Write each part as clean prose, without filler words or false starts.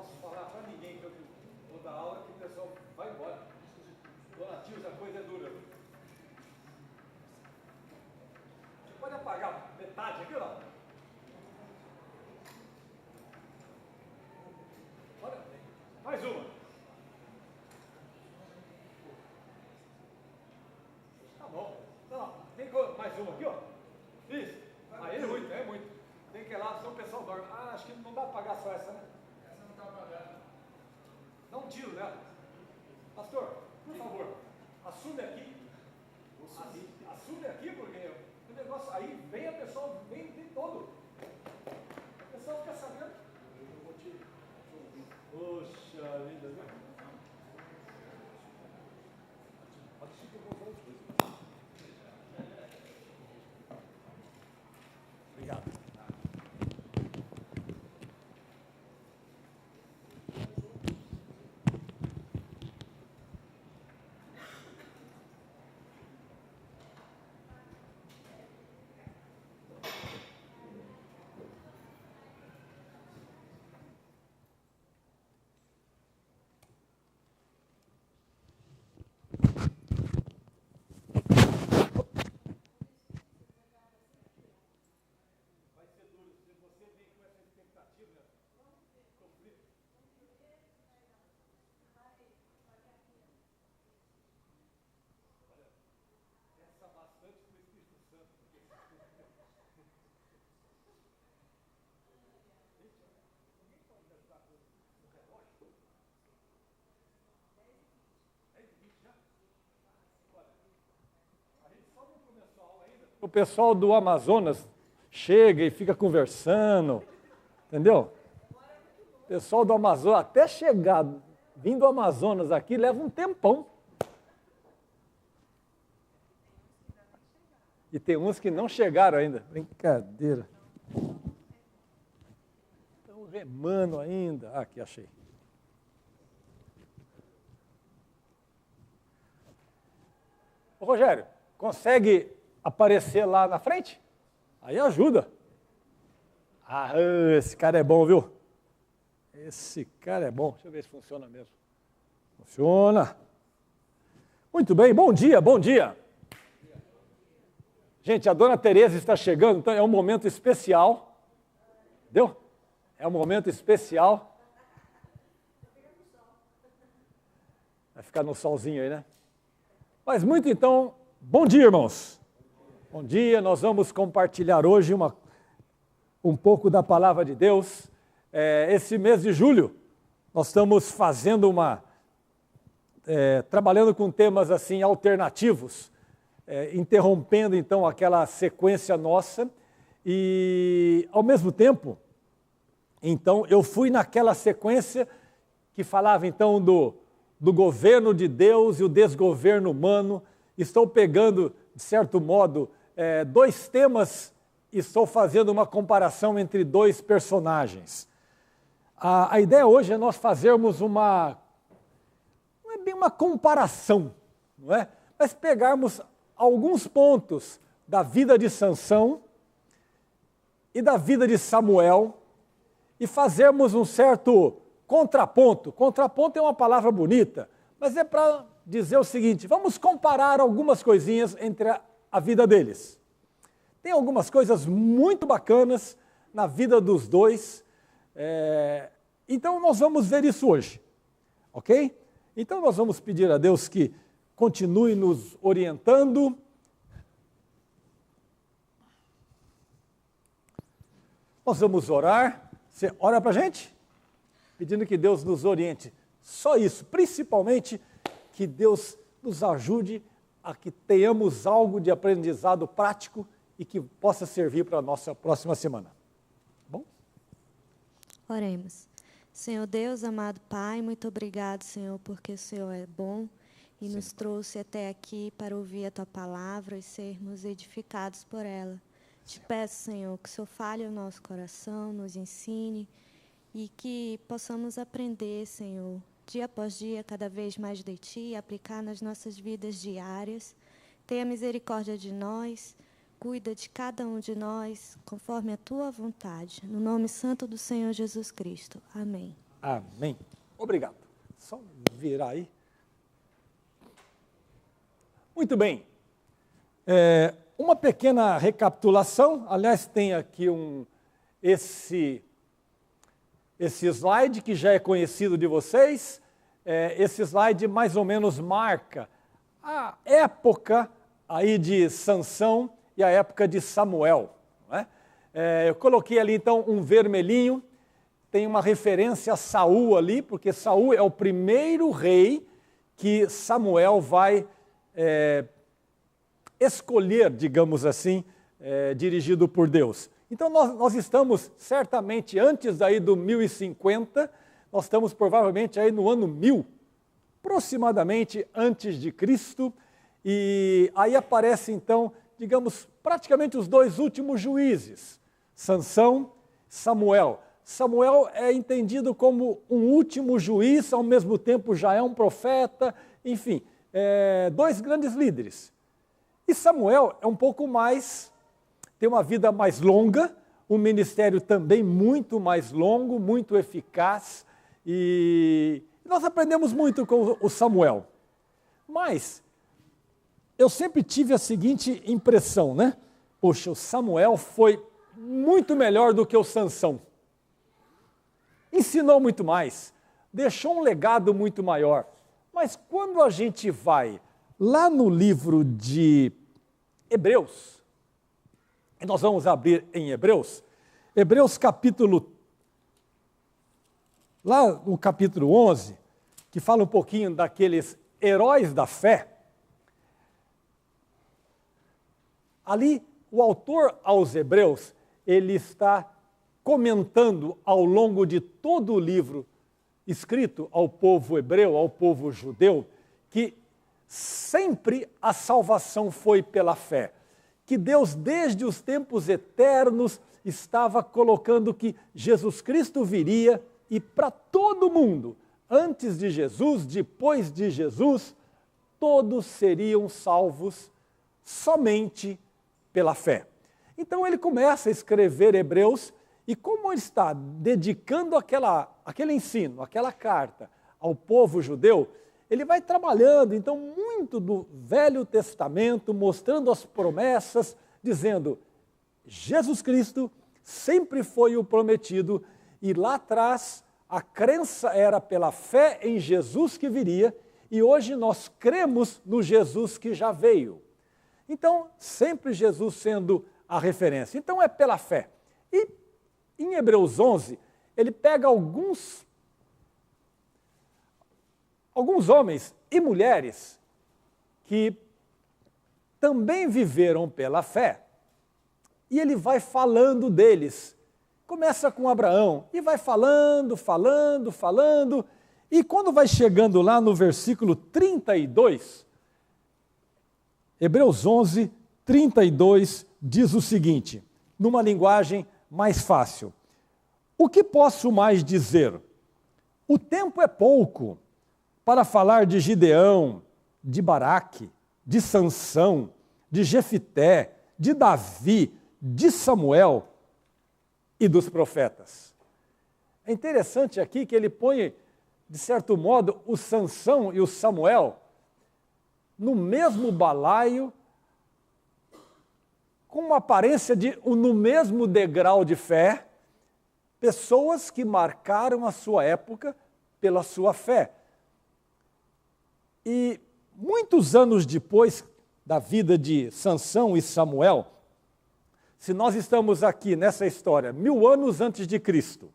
posso falar para ninguém que eu vou dar aula que o pessoal vai embora. Donativos, a coisa é dura. Você pode apagar metade aqui, ó. Olha, mais uma. Tá bom. Não, tem mais uma aqui, ó. Isso. Aí é muito, é muito. Tem que ir lá, senão o pessoal dorme. Ah, acho que não dá para pagar só essa, né? Essa não está pagando. Dá um tiro nela. Pastor, por favor, assume aqui. Assume aqui, porque o negócio aí vem a pessoa, vem todo. A pessoa fica sabendo. Poxa vida, viu? Pode ser que eu vou falar outra coisa. Obrigado. O pessoal do Amazonas chega e fica conversando, entendeu? O pessoal do Amazonas, até chegar, vindo do Amazonas aqui, leva um tempão. E tem uns que não chegaram ainda. Brincadeira. Estão remando ainda. Ah, aqui, achei. Ô, Rogério, consegue aparecer lá na frente? Aí ajuda. Ah, esse cara é bom, viu? Esse cara é bom. Deixa eu ver se funciona mesmo. Funciona. Muito bem, bom dia, bom dia. Gente, a dona Tereza está chegando, então é um momento especial. Entendeu? É um momento especial. Vai ficar no solzinho aí, né? Mas muito então, bom dia, irmãos. Bom dia, nós vamos compartilhar hoje um pouco da palavra de Deus. Esse mês de julho, nós estamos fazendo trabalhando com temas assim alternativos, interrompendo então aquela sequência nossa e ao mesmo tempo, então eu fui naquela sequência que falava então do governo de Deus e o desgoverno humano. Estou pegando, de certo modo, dois temas e estou fazendo uma comparação entre dois personagens. A ideia hoje é nós fazermos não é bem uma comparação, não é? Mas pegarmos alguns pontos da vida de Sansão e da vida de Samuel e fazermos um certo contraponto. Contraponto é uma palavra bonita, mas é para dizer o seguinte: vamos comparar algumas coisinhas entre a vida deles. Tem algumas coisas muito bacanas na vida dos dois, então nós vamos ver isso hoje, ok? Então nós vamos pedir a Deus que continue nos orientando. Nós vamos orar. Você ora para a gente? Pedindo que Deus nos oriente. Só isso, principalmente que Deus nos ajude a que tenhamos algo de aprendizado prático e que possa servir para a nossa próxima semana. Bom? Oremos. Senhor Deus, amado Pai, muito obrigado, Senhor, porque o Senhor é bom e Sim, nos trouxe até aqui para ouvir a Tua palavra e sermos edificados por ela. Te peço, Senhor, que o Senhor fale ao nosso coração, nos ensine e que possamos aprender, Senhor, dia após dia, cada vez mais de Ti e aplicar nas nossas vidas diárias. Tenha misericórdia de nós, cuida de cada um de nós, conforme a Tua vontade. No nome santo do Senhor Jesus Cristo. Amém. Amém. Obrigado. Só virar aí. Muito bem. Uma pequena recapitulação. Aliás, tem aqui esse slide que já é conhecido de vocês. Esse slide mais ou menos marca a época aí de Sansão e a época de Samuel. Não é? Eu coloquei ali então um vermelhinho, tem uma referência a Saul ali, porque Saul é o primeiro rei que Samuel vai escolher, digamos assim, dirigido por Deus. Então nós estamos certamente antes aí do 1050, nós estamos provavelmente aí no ano 1000, aproximadamente antes de Cristo, e aí aparece então, digamos, praticamente os dois últimos juízes, Sansão, Samuel. Samuel é entendido como um último juiz, ao mesmo tempo já é um profeta, enfim, dois grandes líderes. E Samuel é um pouco mais, tem uma vida mais longa, um ministério também muito mais longo, muito eficaz, e nós aprendemos muito com o Samuel. Mas eu sempre tive a seguinte impressão, né? Poxa, o Samuel foi muito melhor do que o Sansão. Ensinou muito mais, deixou um legado muito maior. Mas quando a gente vai lá no livro de Hebreus, e nós vamos abrir em Hebreus capítulo, lá no capítulo 11, que fala um pouquinho daqueles heróis da fé, ali o autor aos Hebreus, ele está comentando ao longo de todo o livro escrito ao povo hebreu, ao povo judeu, que sempre a salvação foi pela fé. Que Deus, desde os tempos eternos, estava colocando que Jesus Cristo viria e para todo mundo, antes de Jesus, depois de Jesus, todos seriam salvos somente pela fé. Então ele começa a escrever Hebreus, e como ele está dedicando aquele ensino, aquela carta ao povo judeu, ele vai trabalhando, então, muito do Velho Testamento, mostrando as promessas, dizendo, Jesus Cristo sempre foi o prometido, e lá atrás a crença era pela fé em Jesus que viria, e hoje nós cremos no Jesus que já veio. Então, sempre Jesus sendo a referência. Então, é pela fé. E em Hebreus 11, ele pega alguns homens e mulheres que também viveram pela fé, e ele vai falando deles. Começa com Abraão e vai falando, e quando vai chegando lá no versículo 32, Hebreus 11, 32, diz o seguinte, numa linguagem mais fácil. O que posso mais dizer? O tempo é pouco para falar de Gideão, de Baraque, de Sansão, de Jefité, de Davi, de Samuel e dos profetas. É interessante aqui que ele põe, de certo modo, o Sansão e o Samuel no mesmo balaio, com uma aparência no mesmo degrau de fé, pessoas que marcaram a sua época pela sua fé. E muitos anos depois da vida de Sansão e Samuel, se nós estamos aqui nessa história 1000 anos antes de Cristo,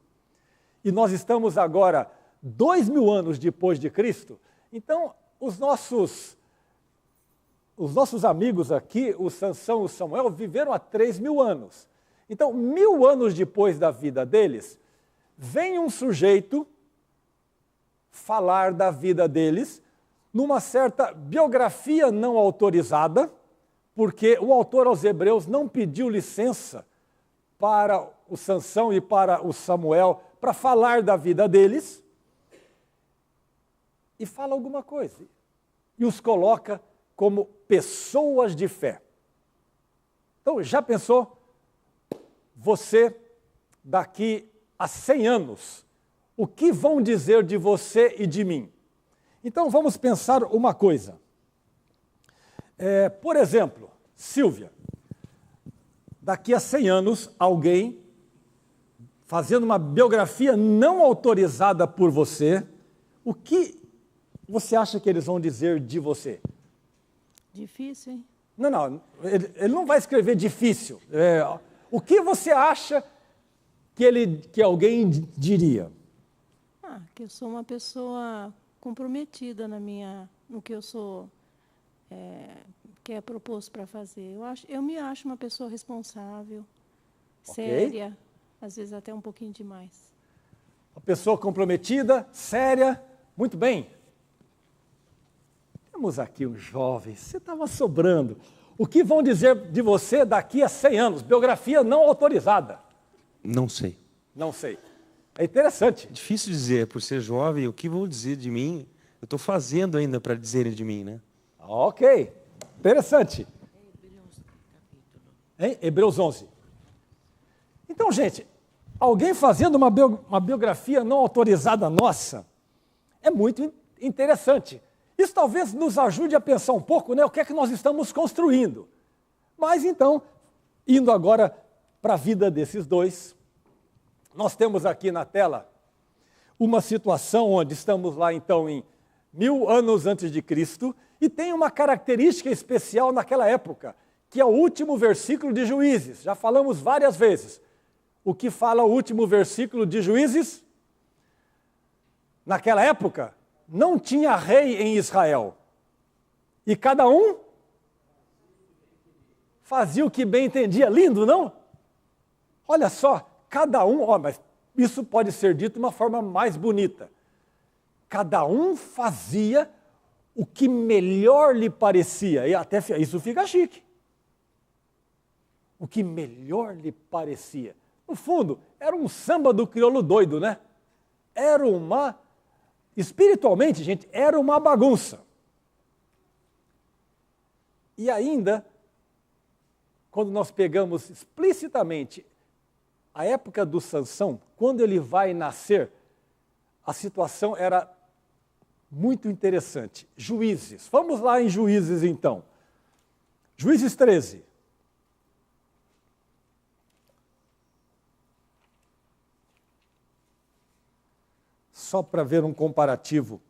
e nós estamos agora 2000 anos depois de Cristo, então os nossos amigos aqui, o Sansão e o Samuel, viveram há 3000 anos. Então, 1000 anos depois da vida deles, vem um sujeito falar da vida deles numa certa biografia não autorizada, porque o autor aos Hebreus não pediu licença para o Sansão e para o Samuel para falar da vida deles, e fala alguma coisa, e os coloca como pessoas de fé. Então, já pensou? Você, daqui a 100 anos, O que vão dizer de você e de mim? Então vamos pensar uma coisa. Por exemplo, Silvia, daqui a 100 anos, alguém fazendo uma biografia não autorizada por você, o que você acha que eles vão dizer de você? Difícil, hein? Não, ele não vai escrever difícil. O que você acha que alguém diria? Que eu sou uma pessoa comprometida no que eu sou, que é proposto para fazer. Eu me acho uma pessoa responsável, séria, às vezes até um pouquinho demais. Uma pessoa comprometida, séria, muito bem. Temos aqui um jovem, você estava sobrando. O que vão dizer de você daqui a 100 anos? Biografia não autorizada. Não sei. Não sei. É interessante. Difícil dizer, por ser jovem, o que vão dizer de mim. Eu estou fazendo ainda para dizerem de mim, né? Ok, interessante. Hebreus 11. Então, gente, alguém fazendo uma biografia não autorizada nossa é muito interessante. Isso talvez nos ajude a pensar um pouco, né, o que é que nós estamos construindo. Mas então, indo agora para a vida desses dois, nós temos aqui na tela uma situação onde estamos lá então em 1000 anos antes de Cristo e tem uma característica especial naquela época, que é o último versículo de Juízes. Já falamos várias vezes. O que fala o último versículo de Juízes? Naquela época, não tinha rei em Israel. E cada um fazia o que bem entendia. Lindo, não? Olha só, cada um, mas isso pode ser dito de uma forma mais bonita. Cada um fazia o que melhor lhe parecia. E até isso fica chique. O que melhor lhe parecia. No fundo, era um samba do crioulo doido, né? Espiritualmente, gente, era uma bagunça. E ainda, quando nós pegamos explicitamente a época do Sansão, quando ele vai nascer, a situação era muito interessante. Juízes. Vamos lá em Juízes, então. Juízes 13. Só para ver um comparativo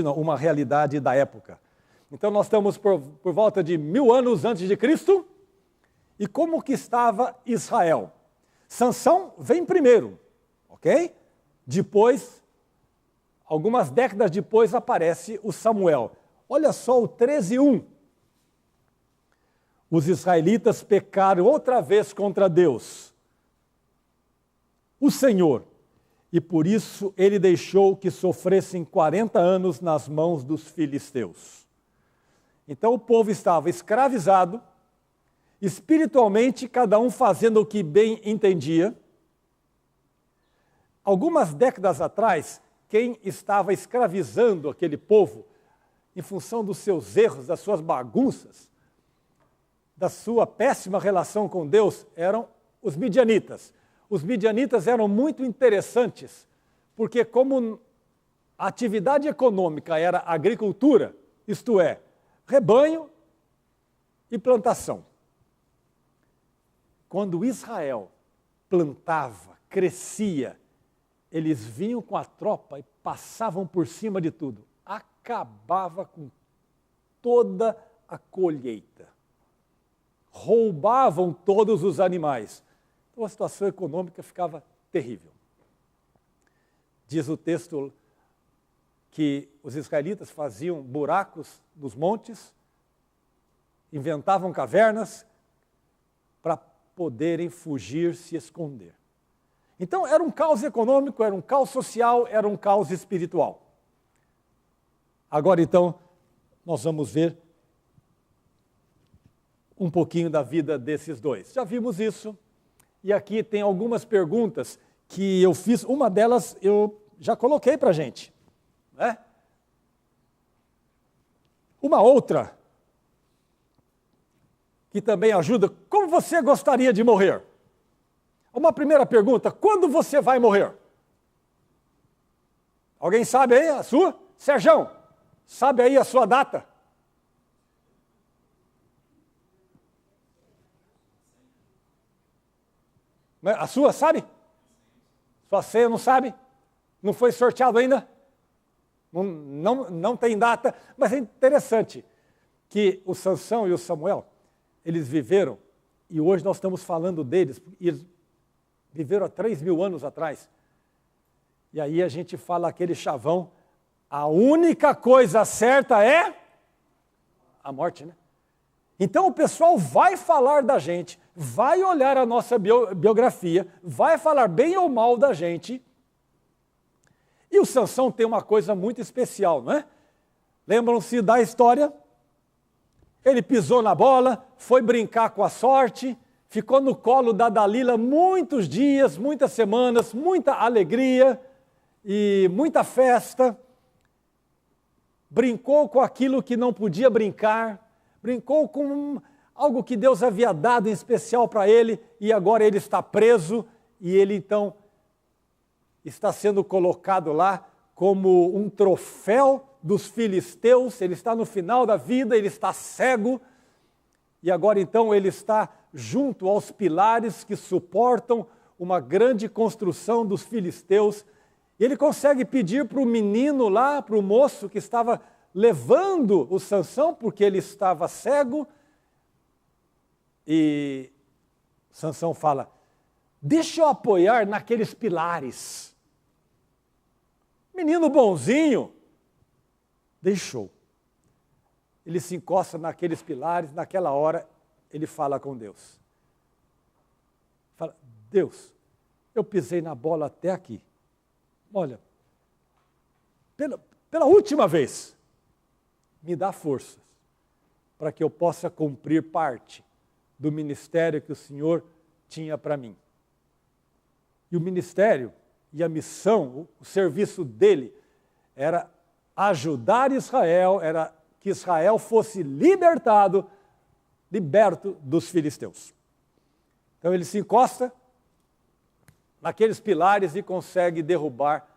não, uma realidade da época. Então nós estamos por volta de 1000 anos antes de Cristo, e como que estava Israel? Sansão vem primeiro, ok? Depois, algumas décadas depois, aparece o Samuel. Olha só o 13:1. Os israelitas pecaram outra vez contra Deus, o Senhor, e por isso ele deixou que sofressem 40 anos nas mãos dos filisteus. Então o povo estava escravizado, espiritualmente, cada um fazendo o que bem entendia. Algumas décadas atrás, quem estava escravizando aquele povo, em função dos seus erros, das suas bagunças, da sua péssima relação com Deus, eram os midianitas. Os midianitas eram muito interessantes, porque como a atividade econômica era agricultura, isto é, rebanho e plantação. Quando Israel plantava, crescia, eles vinham com a tropa e passavam por cima de tudo. Acabava com toda a colheita. Roubavam todos os animais. Então a situação econômica ficava terrível. Diz o texto que os israelitas faziam buracos nos montes, inventavam cavernas para poderem fugir, se esconder. Então era um caos econômico, era um caos social, era um caos espiritual. Agora então, nós vamos ver um pouquinho da vida desses dois. Já vimos isso, e aqui tem algumas perguntas que eu fiz, uma delas eu já coloquei para a gente, né? Uma outra, que também ajuda, como você gostaria de morrer? Uma primeira pergunta, quando você vai morrer? Alguém sabe aí a sua? Serjão, sabe aí a sua data? A sua, sabe? Sua ceia não sabe? Não foi sorteado ainda? Não tem data, mas é interessante que o Sansão e o Samuel, eles viveram, e hoje nós estamos falando deles, e eles viveram há 3.000 anos atrás. E aí a gente fala aquele chavão, a única coisa certa é a morte, né? Então o pessoal vai falar da gente, vai olhar a nossa biografia, vai falar bem ou mal da gente. E o Sansão tem uma coisa muito especial, não é? Lembram-se da história? Ele pisou na bola, foi brincar com a sorte, ficou no colo da Dalila muitos dias, muitas semanas, muita alegria e muita festa. Brincou com aquilo que não podia brincar, brincou com algo que Deus havia dado em especial para ele, e agora ele está preso, e ele então está sendo colocado lá como um troféu dos filisteus. Ele está no final da vida, ele está cego, e agora então ele está junto aos pilares que suportam uma grande construção dos filisteus. E ele consegue pedir para o menino lá, para o moço que estava levando o Sansão, porque ele estava cego, e Sansão fala, deixa eu apoiar naqueles pilares. Menino bonzinho, deixou. Ele se encosta naqueles pilares, naquela hora ele fala com Deus. Fala, Deus, eu pisei na bola até aqui. Olha, pela última vez, me dá forças para que eu possa cumprir parte do ministério que o Senhor tinha para mim. E o ministério e a missão, o serviço dele, era ajudar Israel, era que Israel fosse liberto dos filisteus. Então ele se encosta naqueles pilares e consegue derrubar,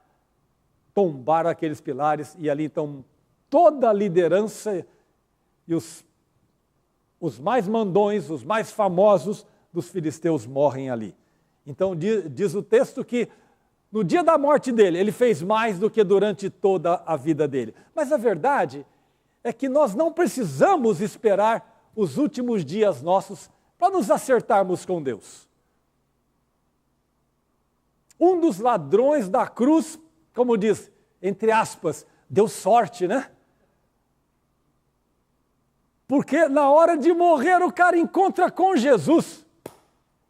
tombar aqueles pilares, e ali então toda a liderança e os mais mandões, os mais famosos dos filisteus morrem ali. Então diz o texto que no dia da morte dele, ele fez mais do que durante toda a vida dele. Mas a verdade é que nós não precisamos esperar os últimos dias nossos para nos acertarmos com Deus. Um dos ladrões da cruz, como diz, entre aspas, deu sorte, né? Porque na hora de morrer o cara encontra com Jesus.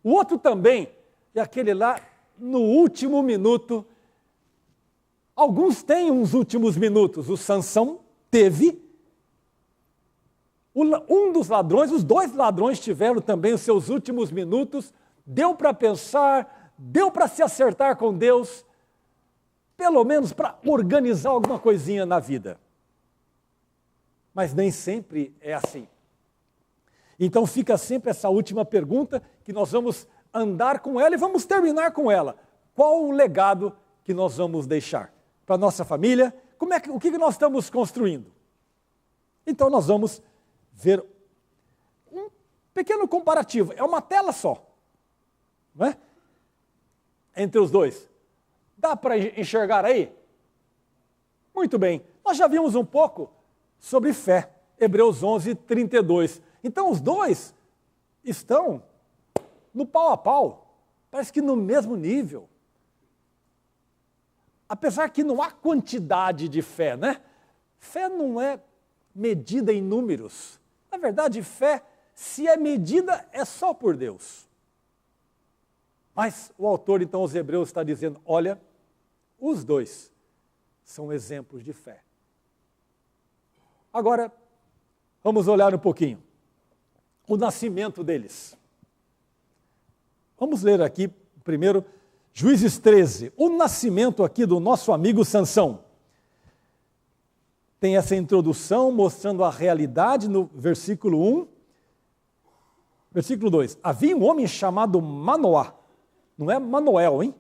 O outro também, e aquele lá, no último minuto, alguns têm uns últimos minutos, o Sansão teve, um dos ladrões, os dois ladrões tiveram também os seus últimos minutos, deu para pensar, deu para se acertar com Deus, pelo menos para organizar alguma coisinha na vida. Mas nem sempre é assim. Então fica sempre essa última pergunta que nós vamos andar com ela e vamos terminar com ela. Qual o legado que nós vamos deixar para a nossa família? O que nós estamos construindo? Então nós vamos ver um pequeno comparativo. É uma tela só, não é? Entre os dois. Dá para enxergar aí? Muito bem. Nós já vimos um pouco sobre fé. Hebreus 11, 32. Então os dois estão no pau a pau, parece que no mesmo nível. Apesar que não há quantidade de fé, né? Fé não é medida em números. Na verdade, fé, se é medida, é só por Deus. Mas o autor, então, aos Hebreus, está dizendo, olha, os dois são exemplos de fé. Agora, vamos olhar um pouquinho. O nascimento deles. Vamos ler aqui primeiro Juízes 13. O nascimento aqui do nosso amigo Sansão. Tem essa introdução mostrando a realidade no versículo 1. Versículo 2. Havia um homem chamado Manoá. Não é Manuel, hein?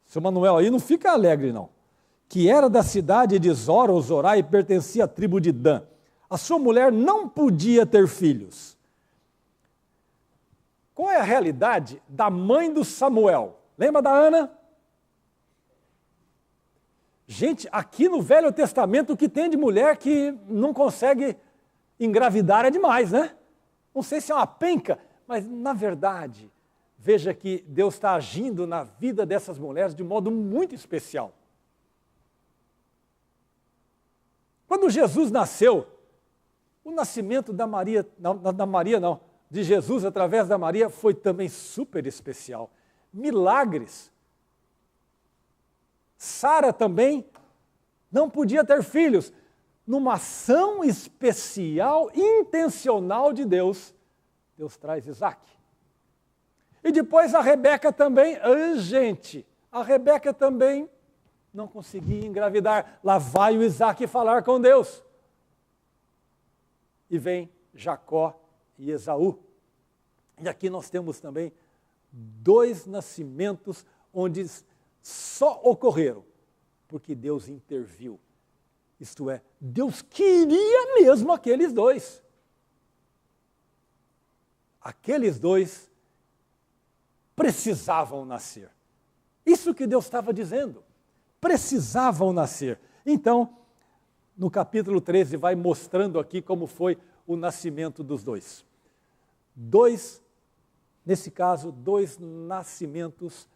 Seu Manuel aí não fica alegre, não. que era da cidade de Zora ou Zorá e pertencia à tribo de Dan. A sua mulher não podia ter filhos. Qual é a realidade da mãe do Samuel? Lembra da Ana? Gente, aqui no Velho Testamento o que tem de mulher que não consegue engravidar é demais, né? Não sei se é uma penca, mas na verdade, veja que Deus está agindo na vida dessas mulheres de modo muito especial. Quando Jesus nasceu, o nascimento de Jesus através da Maria foi também super especial. Milagres. Sara também não podia ter filhos. Numa ação especial, intencional de Deus, Deus traz Isaac. E depois a Rebeca também, gente, a Rebeca também não conseguia engravidar. Lá vai o Isaac falar com Deus. E vem Jacó e Esaú. E aqui nós temos também 2 nascimentos onde só ocorreram porque Deus interviu. Isto é, Deus queria mesmo aqueles 2. Aqueles 2 precisavam nascer. Isso que Deus estava dizendo. Precisavam nascer. Então, no capítulo 13, vai mostrando aqui como foi o nascimento dos 2. Nesse caso, 2 nascimentos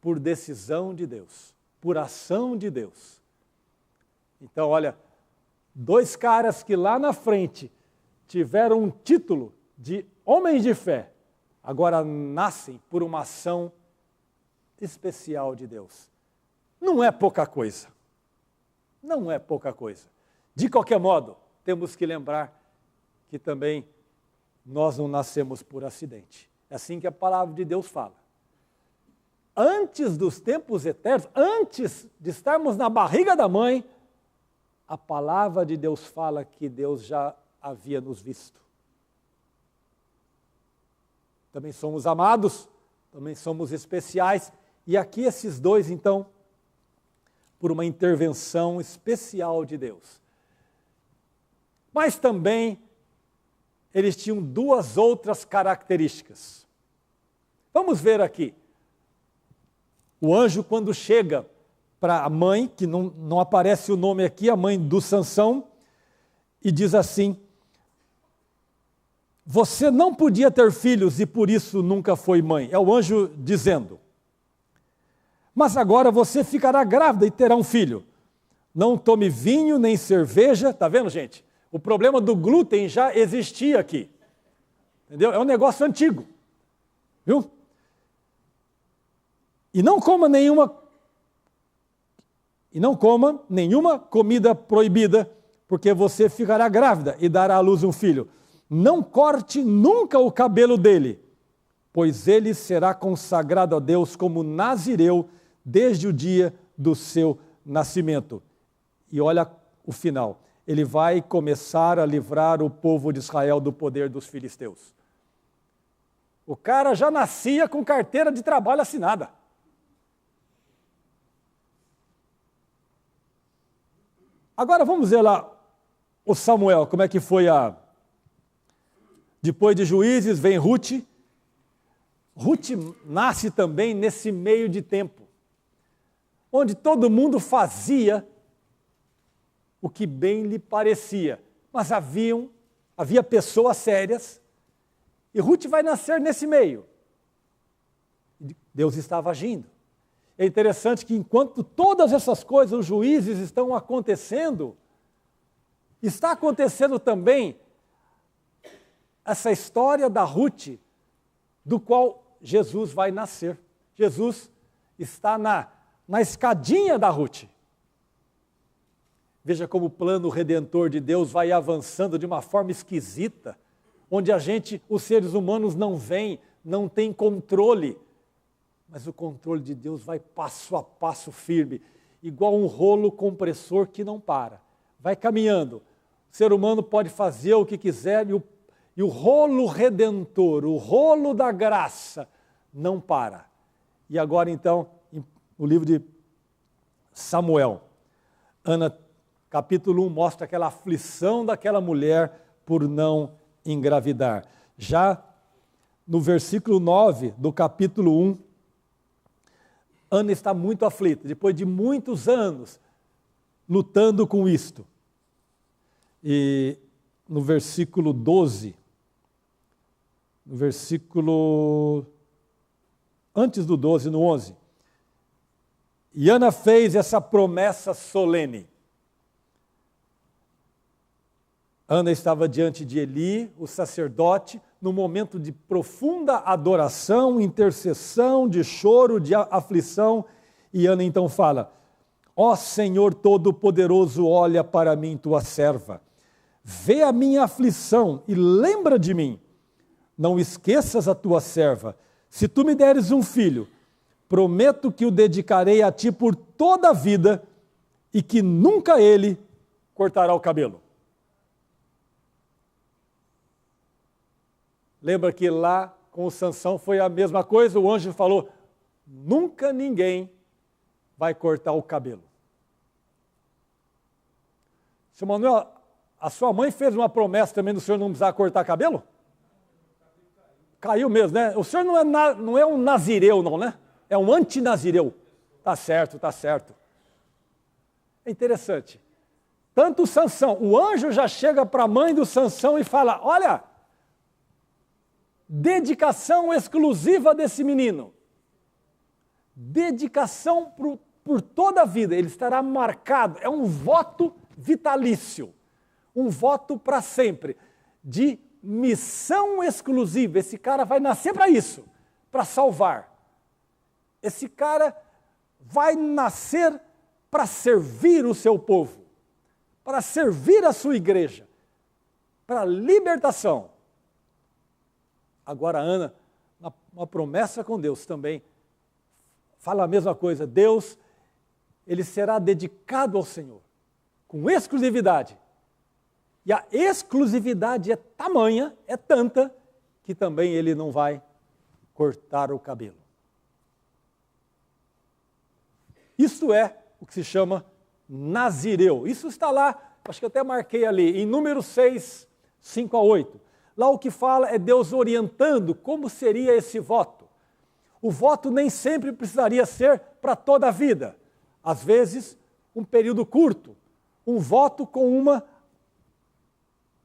por decisão de Deus, por ação de Deus. Então, olha, 2 caras que lá na frente tiveram um título de homens de fé, agora nascem por uma ação especial de Deus. Não é pouca coisa. Não é pouca coisa. De qualquer modo, temos que lembrar que também nós não nascemos por acidente. É assim que a palavra de Deus fala. Antes dos tempos eternos, antes de estarmos na barriga da mãe, a palavra de Deus fala que Deus já havia nos visto. Também somos amados, também somos especiais. E aqui esses 2, então, por uma intervenção especial de Deus. Mas também eles tinham 2 outras características. Vamos ver aqui. O anjo, quando chega para a mãe, que não aparece o nome aqui, a mãe do Sansão, e diz assim: você não podia ter filhos e por isso nunca foi mãe. É o anjo dizendo. Mas agora você ficará grávida e terá um filho. Não tome vinho nem cerveja. Está vendo, gente? O problema do glúten já existia aqui. Entendeu? É um negócio antigo. Viu? E não coma nenhuma comida proibida, porque você ficará grávida e dará à luz um filho. Não corte nunca o cabelo dele, pois ele será consagrado a Deus como nazireu desde o dia do seu nascimento. E olha o final. Ele vai começar a livrar o povo de Israel do poder dos filisteus. O cara já nascia com carteira de trabalho assinada. Agora vamos ver lá o Samuel, como é que foi Depois de Juízes vem Ruth. Ruth nasce também nesse meio de tempo, onde todo mundo fazia o que bem lhe parecia, mas havia pessoas sérias, e Ruth vai nascer nesse meio. Deus estava agindo. É interessante que enquanto todas essas coisas, os juízes estão acontecendo, está acontecendo também essa história da Ruth, do qual Jesus vai nascer. Jesus está na escadinha da Ruth. Veja como o plano redentor de Deus vai avançando de uma forma esquisita, onde os seres humanos não veem, não têm controle. Mas o controle de Deus vai passo a passo firme, igual um rolo compressor que não para. Vai caminhando. O ser humano pode fazer o que quiser e o rolo redentor, o rolo da graça, não para. E agora então, no livro de Samuel. Ana, capítulo 1, mostra aquela aflição daquela mulher por não engravidar. Já no versículo 9 do capítulo 1, Ana está muito aflita, depois de muitos anos lutando com isto. E no versículo 12, antes do 12, no 11, e Ana fez essa promessa solene. Ana estava diante de Eli, o sacerdote, num momento de profunda adoração, intercessão, de choro, de aflição, e Ana então fala: ó Senhor Todo-Poderoso, olha para mim, tua serva, vê a minha aflição e lembra de mim. Não esqueças a tua serva. Se tu me deres um filho, prometo que o dedicarei a ti por toda a vida e que nunca ele cortará o cabelo. Lembra que lá com o Sansão foi a mesma coisa? O anjo falou: nunca ninguém vai cortar o cabelo. Seu Manuel, a sua mãe fez uma promessa também do senhor não precisar cortar cabelo? Caiu mesmo, né? O senhor não é um nazireu, não, né? É um antinazireu. Tá certo, tá certo. É interessante. Tanto o Sansão, o anjo já chega para a mãe do Sansão e fala: olha, dedicação exclusiva desse menino. Dedicação por toda a vida. Ele estará marcado. É um voto vitalício. Um voto para sempre. De missão exclusiva. Esse cara vai nascer para isso. Para salvar. Esse cara vai nascer para servir o seu povo. Para servir a sua igreja. Para libertação. Agora, Ana, uma promessa com Deus também, fala a mesma coisa. Deus, ele será dedicado ao Senhor, com exclusividade. E a exclusividade é tamanha, é tanta, que também ele não vai cortar o cabelo. Isso é o que se chama nazireu. Isso está lá, acho que eu até marquei ali, em Números 6, 5 a 8. Lá o que fala é Deus orientando como seria esse voto. O voto nem sempre precisaria ser para toda a vida. Às vezes, um período curto. Um voto com uma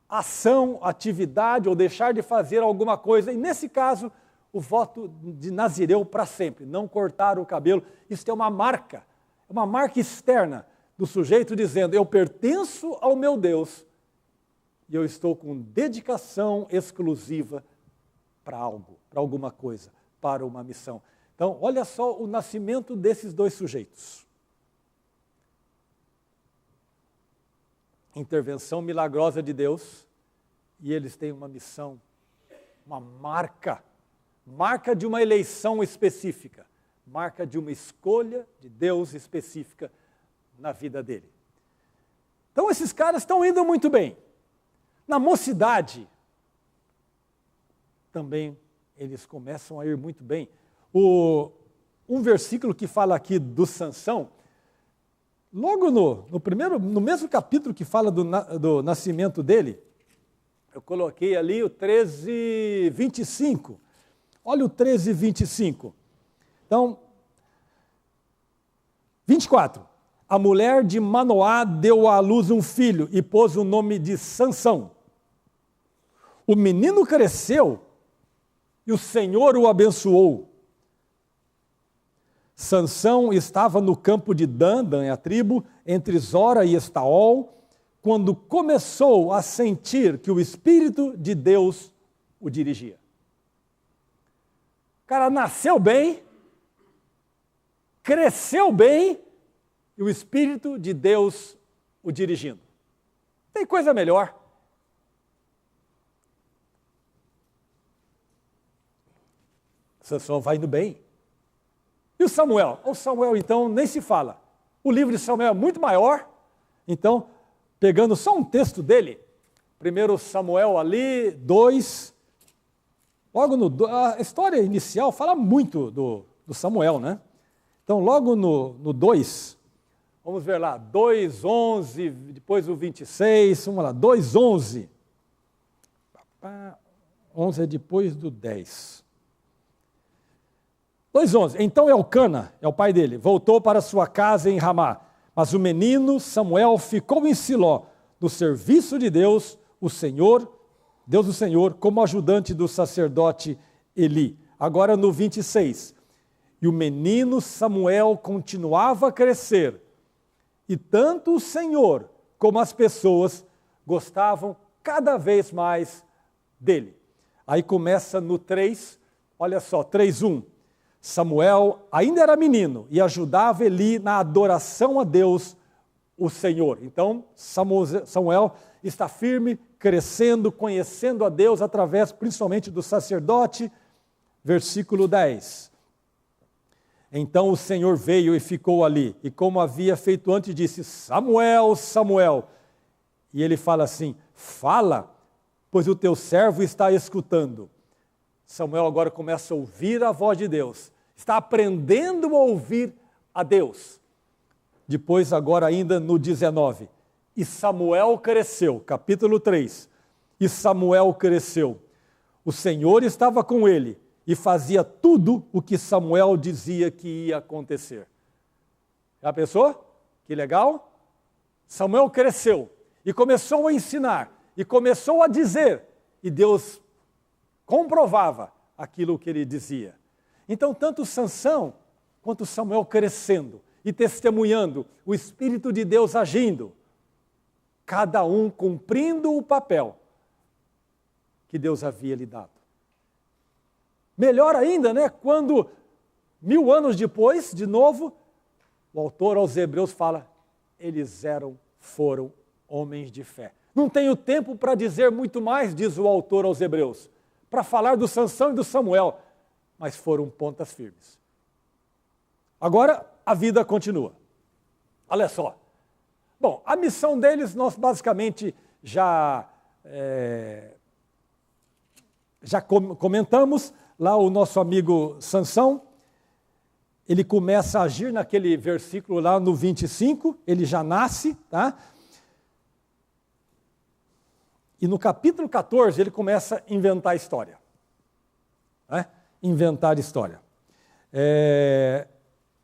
ação, atividade, ou deixar de fazer alguma coisa. E nesse caso, o voto de nazireu para sempre. Não cortar o cabelo. Isso é uma marca externa do sujeito dizendo: eu pertenço ao meu Deus. E eu estou com dedicação exclusiva para algo, para alguma coisa, para uma missão. Então, olha só o nascimento desses dois sujeitos. Intervenção milagrosa de Deus, e eles têm uma missão, uma marca de uma eleição específica, marca de uma escolha de Deus específica na vida dele. Então, esses caras estão indo muito bem. Na mocidade, também eles começam a ir muito bem. Um versículo que fala aqui do Sansão, logo no mesmo capítulo que fala do nascimento dele, eu coloquei ali o 13:25. Olha o 13:25. Então, 24. A mulher de Manoá deu à luz um filho e pôs o nome de Sansão. O menino cresceu e o Senhor o abençoou. Sansão estava no campo de Dan é a tribo, entre Zora e Estaol, quando começou a sentir que o Espírito de Deus o dirigia. O cara nasceu bem, cresceu bem, e o Espírito de Deus o dirigindo. Tem coisa melhor. Sansão vai indo bem. E o Samuel? O Samuel, então, nem se fala. O livro de Samuel é muito maior. Então, pegando só um texto dele, 1 Samuel ali, 2, logo a história inicial fala muito do Samuel, né? Então, logo no 2, Vamos ver lá, 2:11, depois o 26, vamos lá, 2:11. 11 é depois do 10. 2:11. Então Elcana, é o pai dele, voltou para sua casa em Ramá, mas o menino Samuel ficou em Siló, no serviço de Deus, o Senhor, Deus do Senhor, como ajudante do sacerdote Eli. Agora no 26. E o menino Samuel continuava a crescer, e tanto o Senhor como as pessoas gostavam cada vez mais dele. Aí começa no 3, olha só, 3:1. Samuel ainda era menino e ajudava Eli na adoração a Deus, o Senhor. Então, Samuel está firme, crescendo, conhecendo a Deus através principalmente do sacerdote. Versículo 10. Então o Senhor veio e ficou ali, e como havia feito antes, disse: Samuel, Samuel. E ele fala assim: fala, pois o teu servo está escutando. Samuel agora começa a ouvir a voz de Deus, está aprendendo a ouvir a Deus. Depois, agora ainda no 19, e Samuel cresceu, capítulo 3, e Samuel cresceu. O Senhor estava com ele e fazia tudo o que Samuel dizia que ia acontecer. Já pensou? Que legal? Samuel cresceu e começou a ensinar, e começou a dizer, e Deus comprovava aquilo que ele dizia. Então, tanto Sansão quanto Samuel crescendo e testemunhando, o Espírito de Deus agindo, cada um cumprindo o papel que Deus havia lhe dado. Melhor ainda, né? Quando 1000 anos depois, de novo, o autor aos Hebreus fala: eles foram homens de fé. Não tenho tempo para dizer muito mais, diz o autor aos Hebreus, para falar do Sansão e do Samuel, mas foram pontas firmes. Agora, a vida continua. Olha só. Bom, a missão deles nós basicamente já comentamos. Lá o nosso amigo Sansão, ele começa a agir naquele versículo lá no 25, ele já nasce, tá? E no capítulo 14 ele começa a inventar história. Né? Inventar história.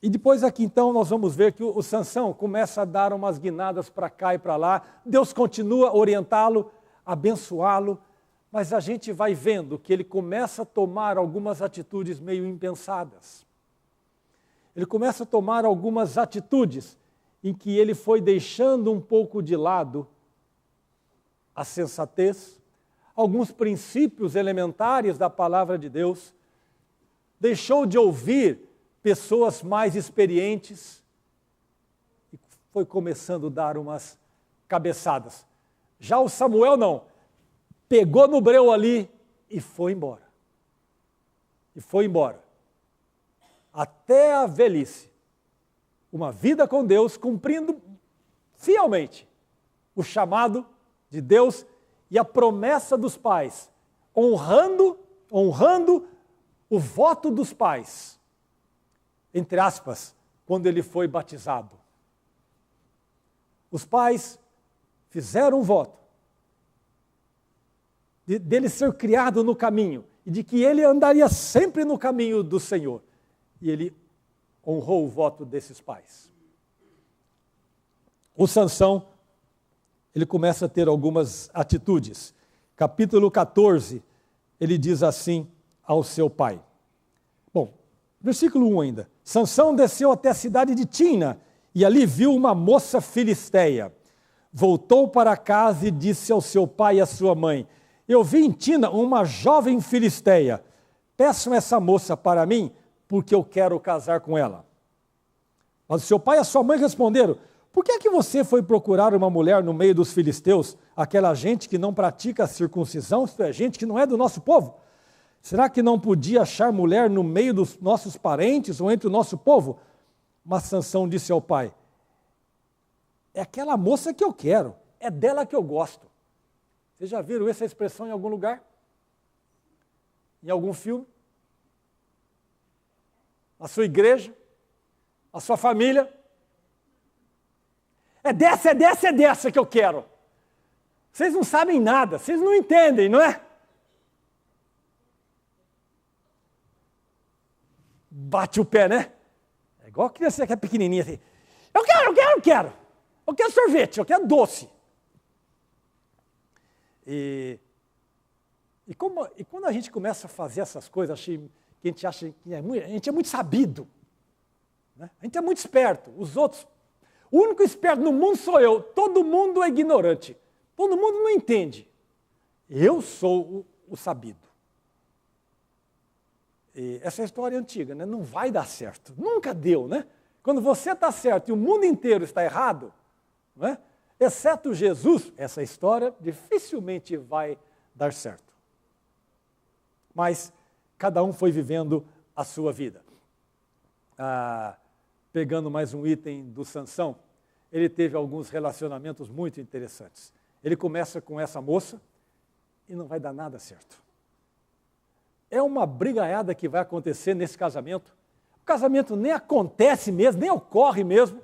E depois aqui então nós vamos ver que o Sansão começa a dar umas guinadas para cá e para lá, Deus continua a orientá-lo, abençoá-lo, mas a gente vai vendo que ele começa a tomar algumas atitudes meio impensadas. Ele começa a tomar algumas atitudes em que ele foi deixando um pouco de lado a sensatez, alguns princípios elementares da palavra de Deus, deixou de ouvir pessoas mais experientes e foi começando a dar umas cabeçadas. Já o Samuel não. Pegou no breu ali e foi embora. E foi embora. Até a velhice. Uma vida com Deus, cumprindo fielmente o chamado de Deus e a promessa dos pais, honrando o voto dos pais, entre aspas, quando ele foi batizado. Os pais fizeram um voto dele ser criado no caminho e de que ele andaria sempre no caminho do Senhor. E ele honrou o voto desses pais. O Sansão, ele começa a ter algumas atitudes. Capítulo 14, ele diz assim ao seu pai. Bom, versículo 1 ainda. Sansão desceu até a cidade de Tina e ali viu uma moça filisteia. Voltou para casa e disse ao seu pai e à sua mãe: eu vi em Tina uma jovem filisteia. Peçam essa moça para mim, porque eu quero casar com ela. Mas o seu pai e a sua mãe responderam: por que é que você foi procurar uma mulher no meio dos filisteus, aquela gente que não pratica a circuncisão, isto é, gente que não é do nosso povo? Será que não podia achar mulher no meio dos nossos parentes ou entre o nosso povo? Mas Sansão disse ao pai: é aquela moça que eu quero, é dela que eu gosto. Vocês já viram essa expressão em algum lugar? Em algum filme? Na sua igreja? Na sua família? É dessa que eu quero. Vocês não sabem nada, vocês não entendem, não é? Bate o pé, né? É igual a criança que é pequenininha assim. Eu quero. Eu quero sorvete, eu quero doce. E quando a gente começa a fazer essas coisas, que a gente acha que a gente é muito sabido, né? A gente é muito esperto. Os outros, o único esperto no mundo sou eu. Todo mundo é ignorante. Todo mundo não entende. Eu sou o sabido. E essa é a história antiga, né? Não vai dar certo. Nunca deu, né? Quando você está certo e o mundo inteiro está errado, não é? Exceto Jesus, essa história dificilmente vai dar certo. Mas cada um foi vivendo a sua vida. Pegando mais um item do Sansão, ele teve alguns relacionamentos muito interessantes. Ele começa com essa moça e não vai dar nada certo. É uma brigaiada que vai acontecer nesse casamento. O casamento nem acontece mesmo, nem ocorre mesmo.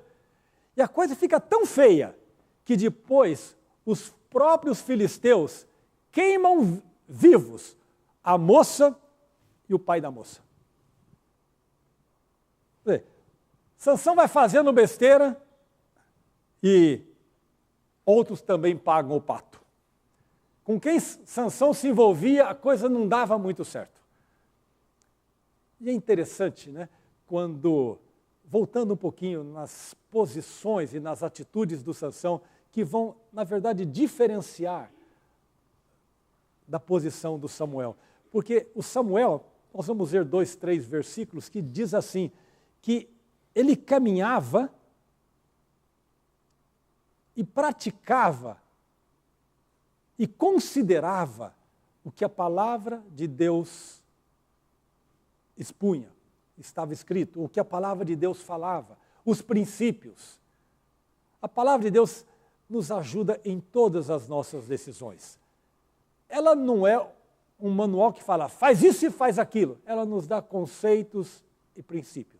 E a coisa fica tão feia que depois os próprios filisteus queimam vivos a moça e o pai da moça. Sansão vai fazendo besteira e outros também pagam o pato. Com quem Sansão se envolvia, a coisa não dava muito certo. E é interessante, né? Quando, voltando um pouquinho nas posições e nas atitudes do Sansão, que vão, na verdade, diferenciar da posição do Samuel. Porque o Samuel, nós vamos ver 2, 3 versículos que diz assim, que ele caminhava e praticava e considerava o que a palavra de Deus expunha, estava escrito, o que a palavra de Deus falava, os princípios. A palavra de Deus nos ajuda em todas as nossas decisões. Ela não é um manual que fala, faz isso e faz aquilo. Ela nos dá conceitos e princípios.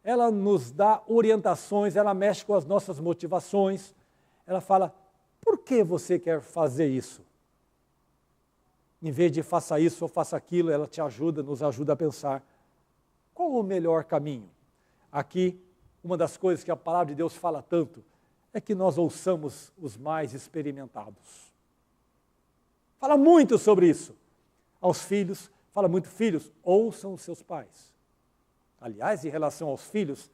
Ela nos dá orientações, ela mexe com as nossas motivações. Ela fala, por que você quer fazer isso? Em vez de faça isso ou faça aquilo, ela te ajuda, nos ajuda a pensar qual o melhor caminho. Aqui, uma das coisas que a palavra de Deus fala tanto é que nós ouçamos os mais experimentados. Fala muito sobre isso. Aos filhos, fala muito, filhos, ouçam os seus pais. Aliás, em relação aos filhos,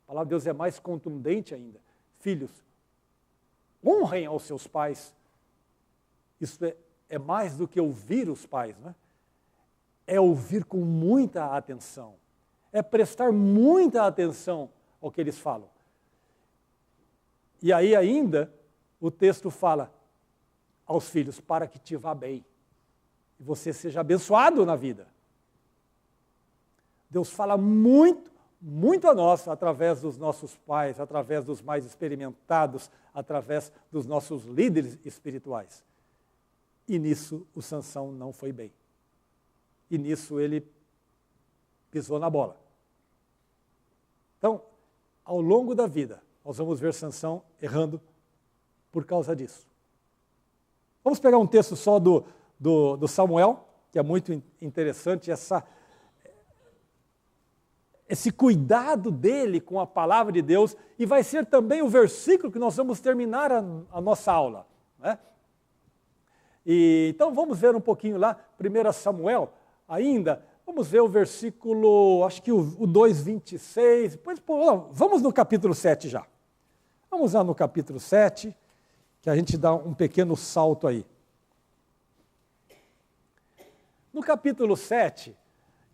a palavra de Deus é mais contundente ainda. Filhos, honrem aos seus pais. Isso é mais do que ouvir os pais, né? É ouvir com muita atenção. É prestar muita atenção ao que eles falam. E aí ainda, o texto fala aos filhos, para que te vá bem. E você seja abençoado na vida. Deus fala muito, muito a nós, através dos nossos pais, através dos mais experimentados, através dos nossos líderes espirituais. E nisso o Sansão não foi bem. E nisso ele pisou na bola. Então, ao longo da vida, nós vamos ver Sansão errando por causa disso. Vamos pegar um texto só do Samuel, que é muito interessante, esse cuidado dele com a palavra de Deus, e vai ser também o versículo que nós vamos terminar a nossa aula, né? Então vamos ver um pouquinho lá, 1 Samuel, ainda, vamos ver o versículo, acho que o 2:26, depois, vamos no capítulo 7 já. Vamos lá no capítulo 7, que a gente dá um pequeno salto aí. No capítulo 7,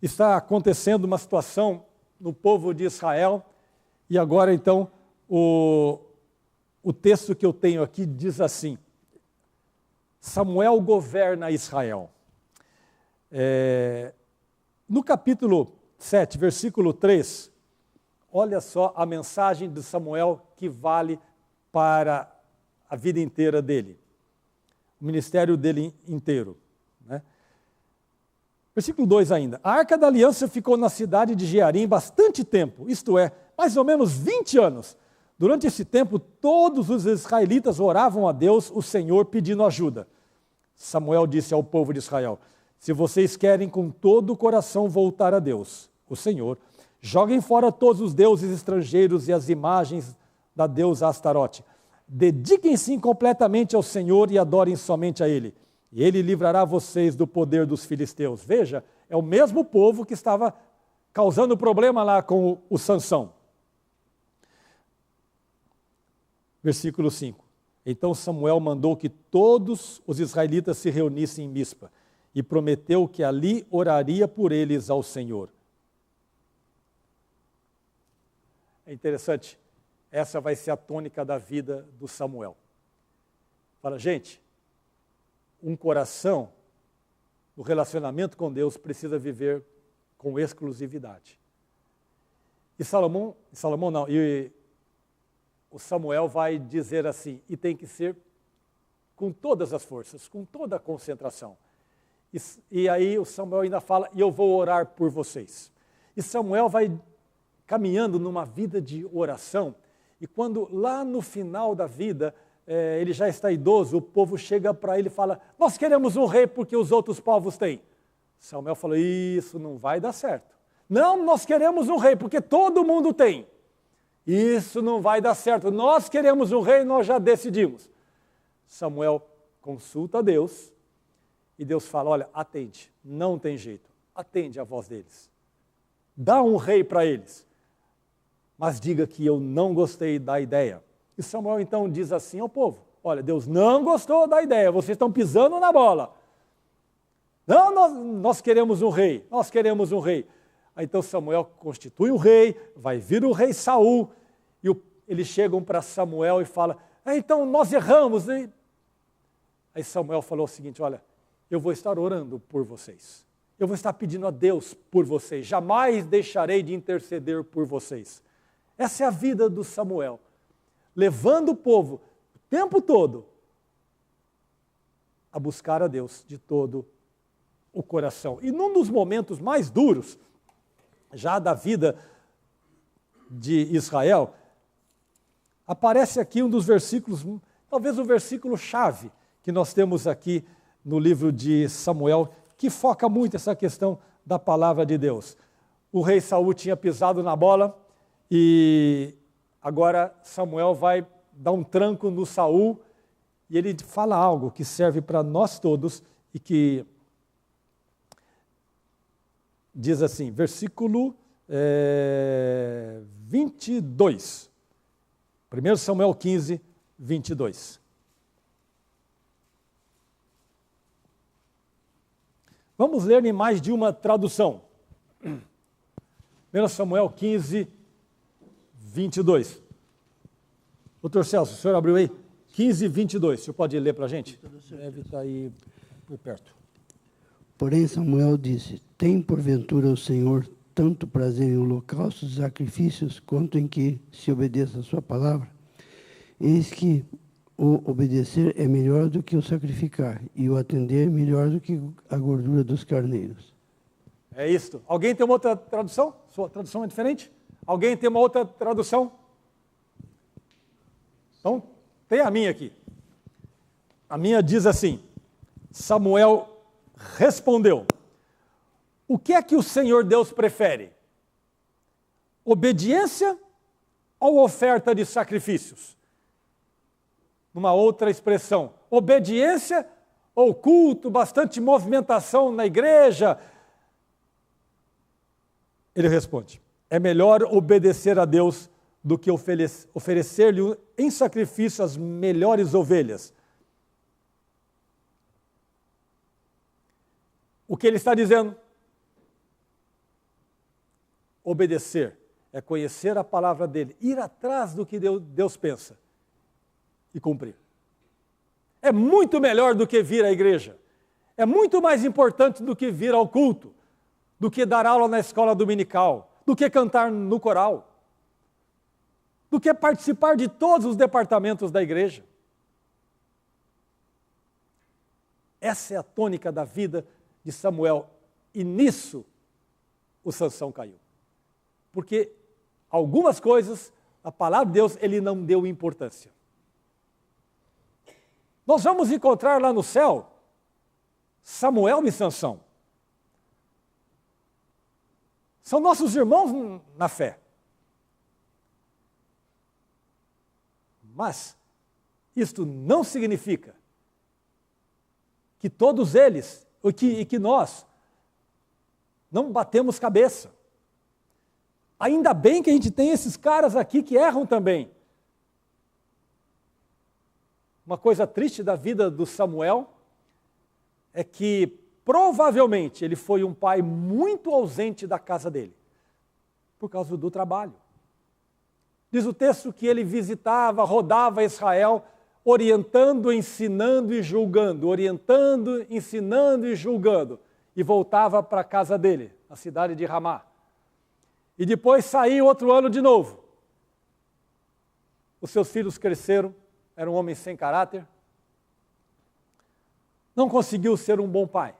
está acontecendo uma situação no povo de Israel, e agora então o texto que eu tenho aqui diz assim, Samuel governa Israel. No capítulo 7, versículo 3, olha só a mensagem de Samuel que vale para a vida inteira dele, o ministério dele inteiro, né? Versículo 2 ainda. A Arca da Aliança ficou na cidade de Jearim bastante tempo, isto é, mais ou menos 20 anos. Durante esse tempo, todos os israelitas oravam a Deus, o Senhor, pedindo ajuda. Samuel disse ao povo de Israel: se vocês querem com todo o coração voltar a Deus, o Senhor, joguem fora todos os deuses estrangeiros e as imagens da deusa Astarote. Dediquem-se completamente ao Senhor e adorem somente a Ele. E Ele livrará vocês do poder dos filisteus. Veja, é o mesmo povo que estava causando problema lá com o Sansão. Versículo 5. Então Samuel mandou que todos os israelitas se reunissem em Mispa e prometeu que ali oraria por eles ao Senhor. É interessante, essa vai ser a tônica da vida do Samuel. Fala, gente, um coração no relacionamento com Deus precisa viver com exclusividade. E o Samuel vai dizer assim, e tem que ser com todas as forças, com toda a concentração. E aí o Samuel ainda fala, e eu vou orar por vocês. E Samuel vai caminhando numa vida de oração, e quando lá no final da vida, ele já está idoso, o povo chega para ele e fala, nós queremos um rei porque os outros povos têm. Samuel falou, isso não vai dar certo. Não, nós queremos um rei porque todo mundo tem. Isso não vai dar certo. Nós queremos um rei, nós já decidimos. Samuel consulta a Deus e Deus fala, olha, atende, não tem jeito. Atende a voz deles. Dá um rei para eles. Mas diga que eu não gostei da ideia. E Samuel então diz assim ao povo, olha, Deus não gostou da ideia, vocês estão pisando na bola. Não, nós queremos um rei, nós queremos um rei. Aí então Samuel constitui um rei, vai vir o rei Saul, e eles chegam para Samuel e falam, então nós erramos. Né? Aí Samuel falou o seguinte, olha, eu vou estar orando por vocês. Eu vou estar pedindo a Deus por vocês, jamais deixarei de interceder por vocês. Essa é a vida do Samuel, levando o povo o tempo todo a buscar a Deus de todo o coração. E num dos momentos mais duros, já da vida de Israel, aparece aqui um dos versículos, talvez o versículo-chave que nós temos aqui no livro de Samuel, que foca muito essa questão da palavra de Deus. O rei Saul tinha pisado na bola e agora Samuel vai dar um tranco no Saul e ele fala algo que serve para nós todos e que diz assim, versículo 22. 1 Samuel 15, 22. Vamos ler em mais de uma tradução. 1 Samuel 15, 22. Doutor Celso, o senhor abriu aí? 15, 22. O senhor pode ler para a gente? Deve estar aí por perto. Porém Samuel disse, tem porventura o Senhor tanto prazer em holocaustos e sacrifícios, quanto em que se obedeça a sua palavra? Eis que o obedecer é melhor do que o sacrificar, e o atender melhor do que a gordura dos carneiros. É isto. Alguém tem uma outra tradução? Sua tradução é diferente? Alguém tem uma outra tradução? Então, tem a minha aqui. A minha diz assim, Samuel respondeu, o que é que o Senhor Deus prefere? Obediência ou oferta de sacrifícios? Numa outra expressão, obediência ou culto, bastante movimentação na igreja? Ele responde, é melhor obedecer a Deus do que oferecer-lhe em sacrifício as melhores ovelhas. O que ele está dizendo? Obedecer é conhecer a palavra dele, ir atrás do que Deus pensa e cumprir. É muito melhor do que vir à igreja. É muito mais importante do que vir ao culto, do que dar aula na escola dominical, do que cantar no coral, do que participar de todos os departamentos da igreja. Essa é a tônica da vida de Samuel, e nisso o Sansão caiu. Porque algumas coisas A palavra de Deus, ele não deu importância. Nós vamos encontrar lá no céu Samuel e Sansão. São nossos irmãos na fé. Mas isto não significa que todos eles, e que nós, não batemos cabeça. Ainda bem que a gente tem esses caras aqui que erram também. Uma coisa triste da vida do Samuel é que provavelmente ele foi um pai muito ausente da casa dele, por causa do trabalho. Diz o texto que ele visitava, rodava Israel, orientando, ensinando e julgando, orientando, ensinando e julgando, e voltava para a casa dele, na cidade de Ramá. E depois saiu outro ano de novo. Os seus filhos cresceram, era um homem sem caráter, não conseguiu ser um bom pai.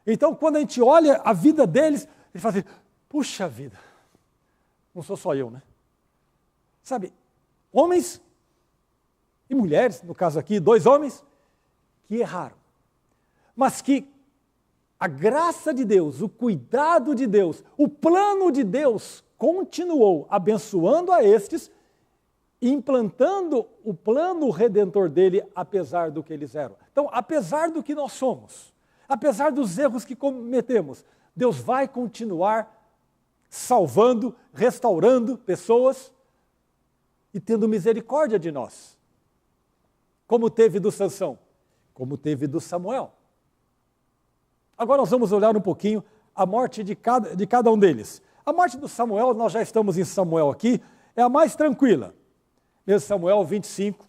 Então, quando a gente olha a vida deles, ele fala assim, puxa vida, não sou só eu, né? Sabe, homens e mulheres, no caso aqui, 2 homens, que erraram, mas que a graça de Deus, o cuidado de Deus, o plano de Deus continuou abençoando a estes, implantando o plano redentor dele, apesar do que eles eram. Então, apesar do que nós somos, apesar dos erros que cometemos, Deus vai continuar salvando, restaurando pessoas e tendo misericórdia de nós. Como teve do Sansão, como teve do Samuel. Agora nós vamos olhar um pouquinho a morte de cada um deles. A morte do Samuel, nós já estamos em Samuel aqui, é a mais tranquila. Mesmo Samuel 25.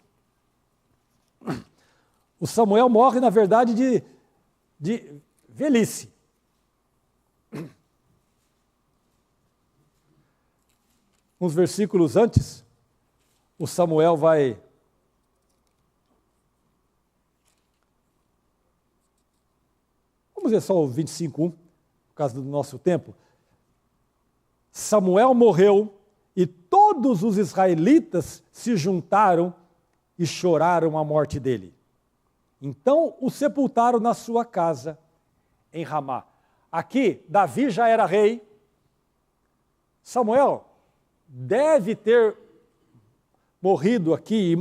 O Samuel morre, na verdade, de velhice. Uns versículos antes, o Samuel vai... Vamos ver só o 25:1, por causa do nosso tempo. Samuel morreu e todos os israelitas se juntaram e choraram a morte dele. Então o sepultaram na sua casa em Ramá. Aqui, Davi já era rei. Samuel deve ter morrido aqui,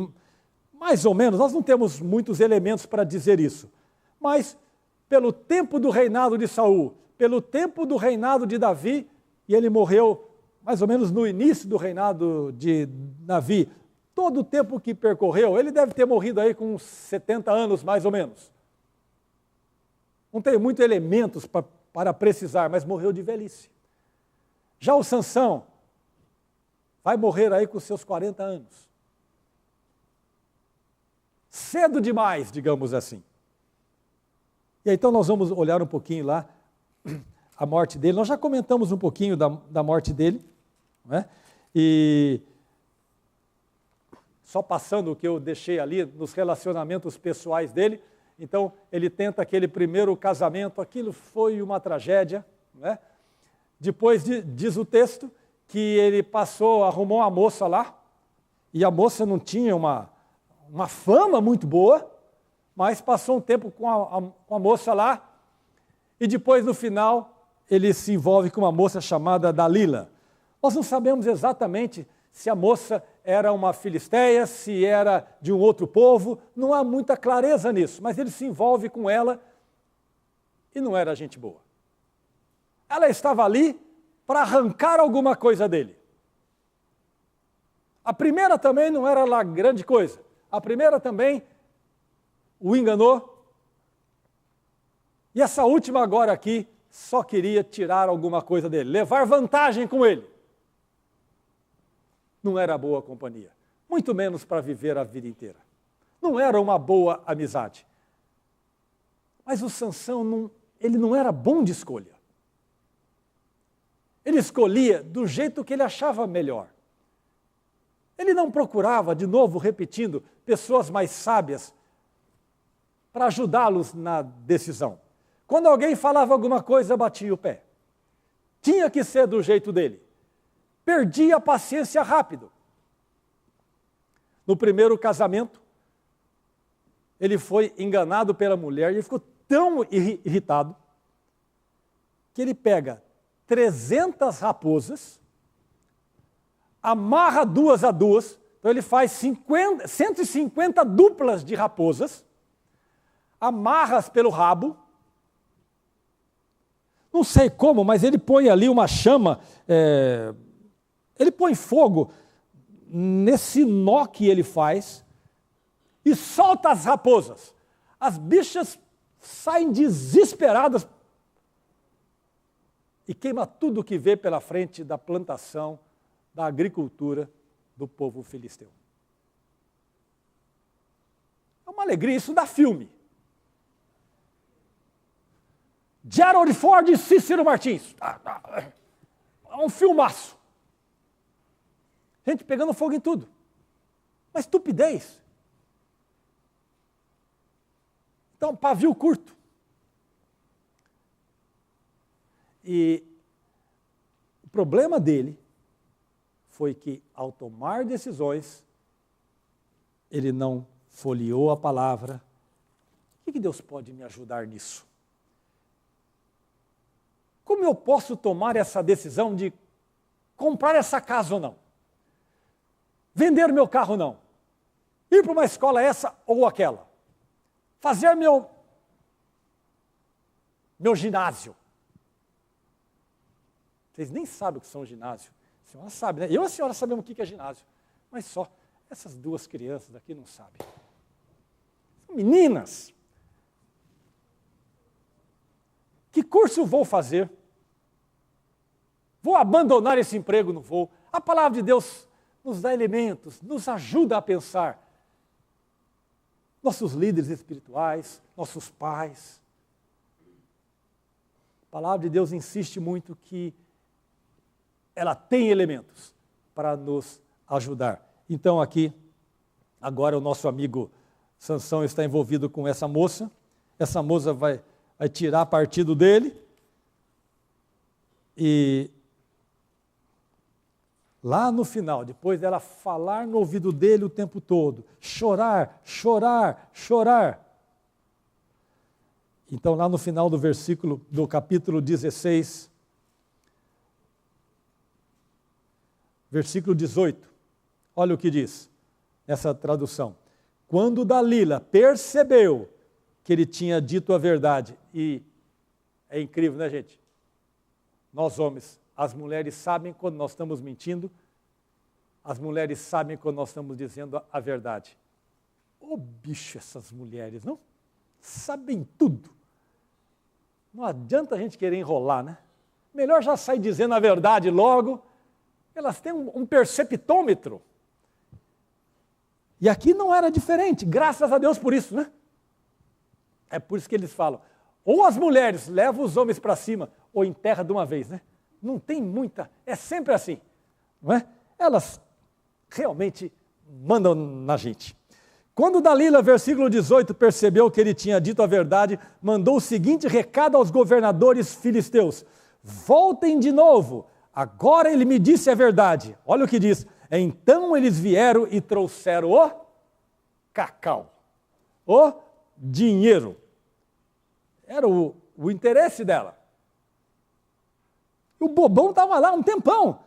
mais ou menos, nós não temos muitos elementos para dizer isso, mas pelo tempo do reinado de Saul, pelo tempo do reinado de Davi, e ele morreu mais ou menos no início do reinado de Davi, todo o tempo que percorreu, ele deve ter morrido aí com uns 70 anos, mais ou menos. Não tem muitos elementos para precisar, mas morreu de velhice. Já o Sansão vai morrer aí com seus 40 anos. Cedo demais, digamos assim. E aí, então nós vamos olhar um pouquinho lá a morte dele. Nós já comentamos um pouquinho da morte dele, não é? E só passando o que eu deixei ali nos relacionamentos pessoais dele. Então, ele tenta aquele primeiro casamento, aquilo foi uma tragédia, não é? Depois diz o texto que ele arrumou uma moça lá, e a moça não tinha uma fama muito boa, mas passou um tempo com a moça lá, e depois, no final, ele se envolve com uma moça chamada Dalila. Nós não sabemos exatamente se a moça era uma filisteia, se era de um outro povo, não há muita clareza nisso, mas ele se envolve com ela, e não era gente boa. Ela estava ali para arrancar alguma coisa dele. A primeira também não era lá grande coisa. A primeira também o enganou. E essa última agora aqui só queria tirar alguma coisa dele, levar vantagem com ele. Não era boa companhia, muito menos para viver a vida inteira. Não era uma boa amizade. Mas o Sansão, ele não era bom de escolha. Ele escolhia do jeito que ele achava melhor. Ele não procurava, de novo repetindo, pessoas mais sábias para ajudá-los na decisão. Quando alguém falava alguma coisa, batia o pé. Tinha que ser do jeito dele. perdia a paciência rápido. No primeiro casamento, ele foi enganado pela mulher e ele ficou tão irritado que ele pega 300 raposas, amarra 2 a 2, então ele faz 150 duplas de raposas, amarra-as pelo rabo, não sei como, mas ele põe ali uma chama, ele põe fogo nesse nó que ele faz e solta as raposas. As bichas saem desesperadas e queima tudo que vê pela frente da plantação, da agricultura do povo filisteu. É uma alegria, isso dá filme. Gerald Ford e Cícero Martins. É um filmaço. Gente pegando fogo em tudo. Uma estupidez. Então, pavio curto. E o problema dele foi que, ao tomar decisões, ele não folheou a palavra. O que Deus pode me ajudar nisso? Como eu posso tomar essa decisão de comprar essa casa ou não? Vender meu carro ou não? Ir para uma escola essa ou aquela? Fazer meu ginásio? Vocês nem sabem o que são ginásio. A senhora sabe, né? Eu e a senhora sabemos o que é ginásio. Mas só essas 2 crianças daqui não sabem. São meninas. Que curso vou fazer? Vou abandonar esse emprego? Não vou. A palavra de Deus nos dá elementos, nos ajuda a pensar. Nossos líderes espirituais, nossos pais. A palavra de Deus insiste muito que ela tem elementos para nos ajudar. Então aqui, agora o nosso amigo Sansão está envolvido com essa moça. Essa moça vai tirar partido dele. E lá no final, depois dela falar no ouvido dele o tempo todo, chorar, chorar, chorar. Então lá no final do capítulo 16, versículo 18, olha o que diz essa tradução. Quando Dalila percebeu que ele tinha dito a verdade, e é incrível, né, gente? Nós homens, as mulheres sabem quando nós estamos mentindo, as mulheres sabem quando nós estamos dizendo a verdade. Ô bicho, essas mulheres, não? Sabem tudo. Não adianta a gente querer enrolar, né? Melhor já sair dizendo a verdade logo. Elas têm um perceptômetro. E aqui não era diferente, graças a Deus por isso, né? É por isso que eles falam, ou as mulheres levam os homens para cima, ou enterra de uma vez, né? Não tem muita, é sempre assim, não é? Elas realmente mandam na gente. Quando Dalila, versículo 18, percebeu que ele tinha dito a verdade, mandou o seguinte recado aos governadores filisteus: voltem de novo, agora ele me disse a verdade. Olha o que diz. Então eles vieram e trouxeram o cacau, o dinheiro. Era o interesse dela. O bobão estava lá um tempão.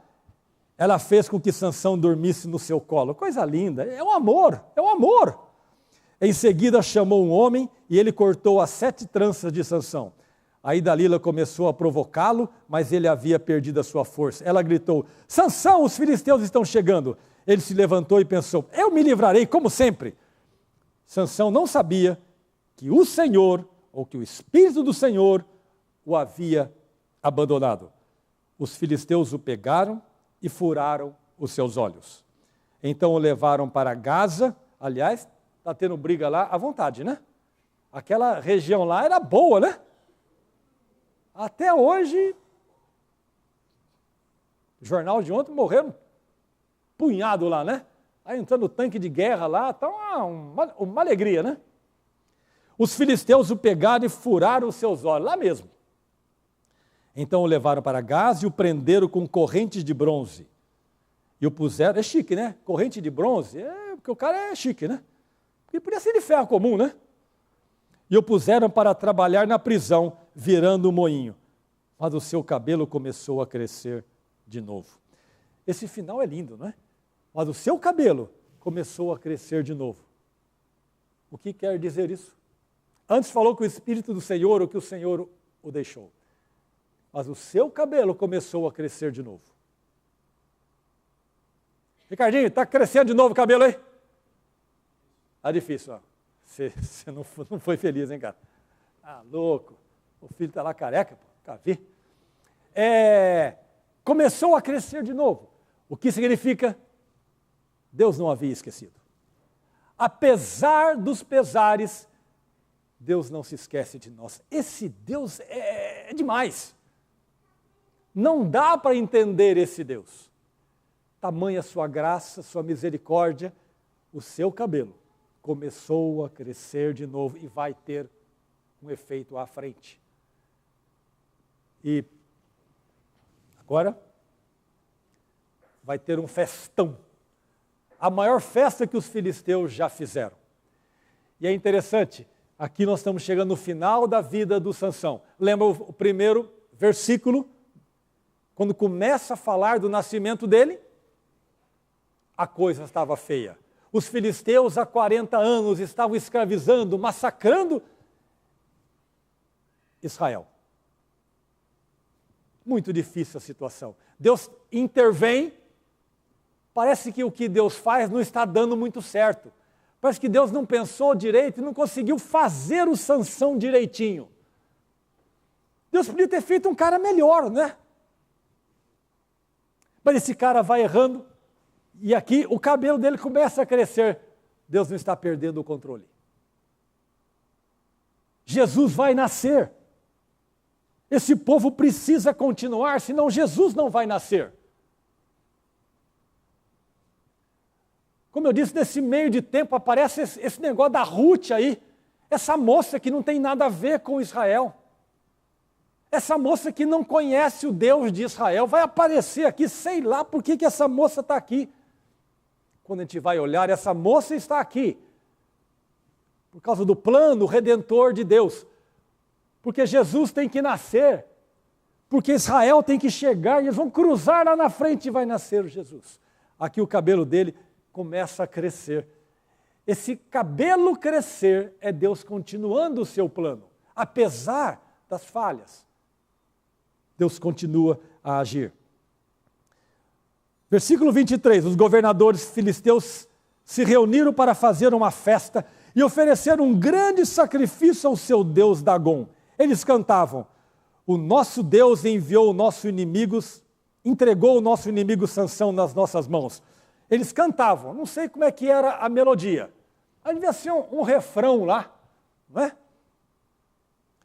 Ela fez com que Sansão dormisse no seu colo. Coisa linda, é o amor, é o amor. Em seguida chamou um homem e ele cortou as 7 tranças de Sansão. Aí Dalila começou a provocá-lo, mas ele havia perdido a sua força. Ela gritou: Sansão, os filisteus estão chegando. Ele se levantou e pensou: eu me livrarei como sempre. Sansão não sabia que o Senhor, ou que o Espírito do Senhor, o havia abandonado. Os filisteus o pegaram e furaram os seus olhos. Então o levaram para Gaza. Aliás, está tendo briga lá à vontade, né? Aquela região lá era boa, né? Até hoje, jornal de ontem, morreram punhado lá, né? Aí entrando o tanque de guerra lá, tá uma alegria, né? Os filisteus o pegaram e furaram os seus olhos, lá mesmo. Então o levaram para Gaza e o prenderam com correntes de bronze. E o puseram, é chique, né? Corrente de bronze, porque o cara é chique, né? Porque podia ser de ferro comum, né? E o puseram para trabalhar na prisão, virando o moinho. Mas o seu cabelo começou a crescer de novo. Esse final é lindo, não é? Mas o seu cabelo começou a crescer de novo. O que quer dizer isso? Antes falou que o Espírito do Senhor, o que o Senhor o deixou. Mas o seu cabelo começou a crescer de novo. Ricardinho, está crescendo de novo o cabelo aí? Tá difícil, ó. Você não foi feliz, hein, cara? Ah, louco. O filho está lá careca, pô. Cavi. Começou a crescer de novo. O que significa? Deus não havia esquecido. Apesar dos pesares, Deus não se esquece de nós. Esse Deus é demais. Não dá para entender esse Deus. Tamanha sua graça, sua misericórdia, o seu cabelo começou a crescer de novo e vai ter um efeito à frente. E agora vai ter um festão. A maior festa que os filisteus já fizeram. E é interessante, aqui nós estamos chegando no final da vida do Sansão. Lembra o primeiro versículo? Quando começa a falar do nascimento dele, a coisa estava feia. Os filisteus há 40 anos estavam escravizando, massacrando Israel. Muito difícil a situação. Deus intervém, parece que o que Deus faz não está dando muito certo. Parece que Deus não pensou direito e não conseguiu fazer o Sansão direitinho. Deus podia ter feito um cara melhor, né? Mas esse cara vai errando, e aqui o cabelo dele começa a crescer. Deus não está perdendo o controle. Jesus vai nascer. Esse povo precisa continuar, senão Jesus não vai nascer. Como eu disse, nesse meio de tempo aparece esse negócio da Ruth aí, essa moça que não tem nada a ver com Israel. Essa moça que não conhece o Deus de Israel vai aparecer aqui, sei lá por que essa moça está aqui. Quando a gente vai olhar, essa moça está aqui por causa do plano redentor de Deus. Porque Jesus tem que nascer, porque Israel tem que chegar, e eles vão cruzar lá na frente e vai nascer Jesus. Aqui o cabelo dele começa a crescer. Esse cabelo crescer é Deus continuando o seu plano, apesar das falhas. Deus continua a agir. Versículo 23, os governadores filisteus se reuniram para fazer uma festa e ofereceram um grande sacrifício ao seu deus Dagom. Eles cantavam: o nosso Deus enviou entregou o nosso inimigo Sansão nas nossas mãos. Eles cantavam, não sei como é que era a melodia. Aí devia ser um refrão lá, não é?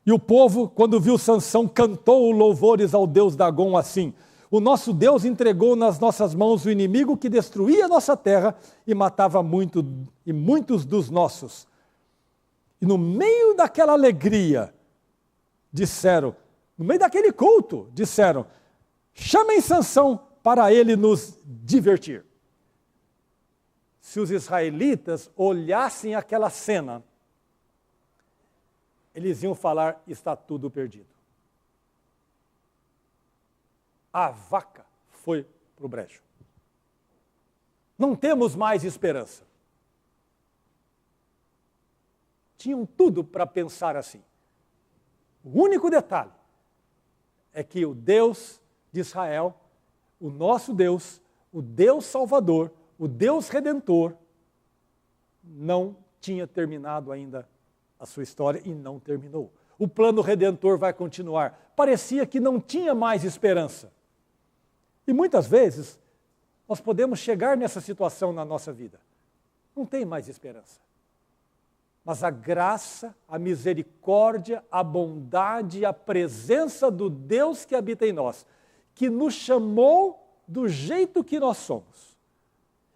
E o povo, quando viu Sansão, cantou louvores ao Deus Dagom assim: o nosso Deus entregou nas nossas mãos o inimigo que destruía a nossa terra e matava muitos dos nossos. E no meio daquela alegria, disseram, no meio daquele culto, disseram: chamem Sansão para ele nos divertir. Se os israelitas olhassem aquela cena, eles iam falar: está tudo perdido. A vaca foi para o brejo. Não temos mais esperança. Tinham tudo para pensar assim. O único detalhe é que o Deus de Israel, o nosso Deus, o Deus Salvador, o Deus Redentor, não tinha terminado ainda a sua história e não terminou. O plano redentor vai continuar. Parecia que não tinha mais esperança. E muitas vezes nós podemos chegar nessa situação na nossa vida. Não tem mais esperança. Mas a graça, a misericórdia, a bondade, a presença do Deus que habita em nós, que nos chamou do jeito que nós somos,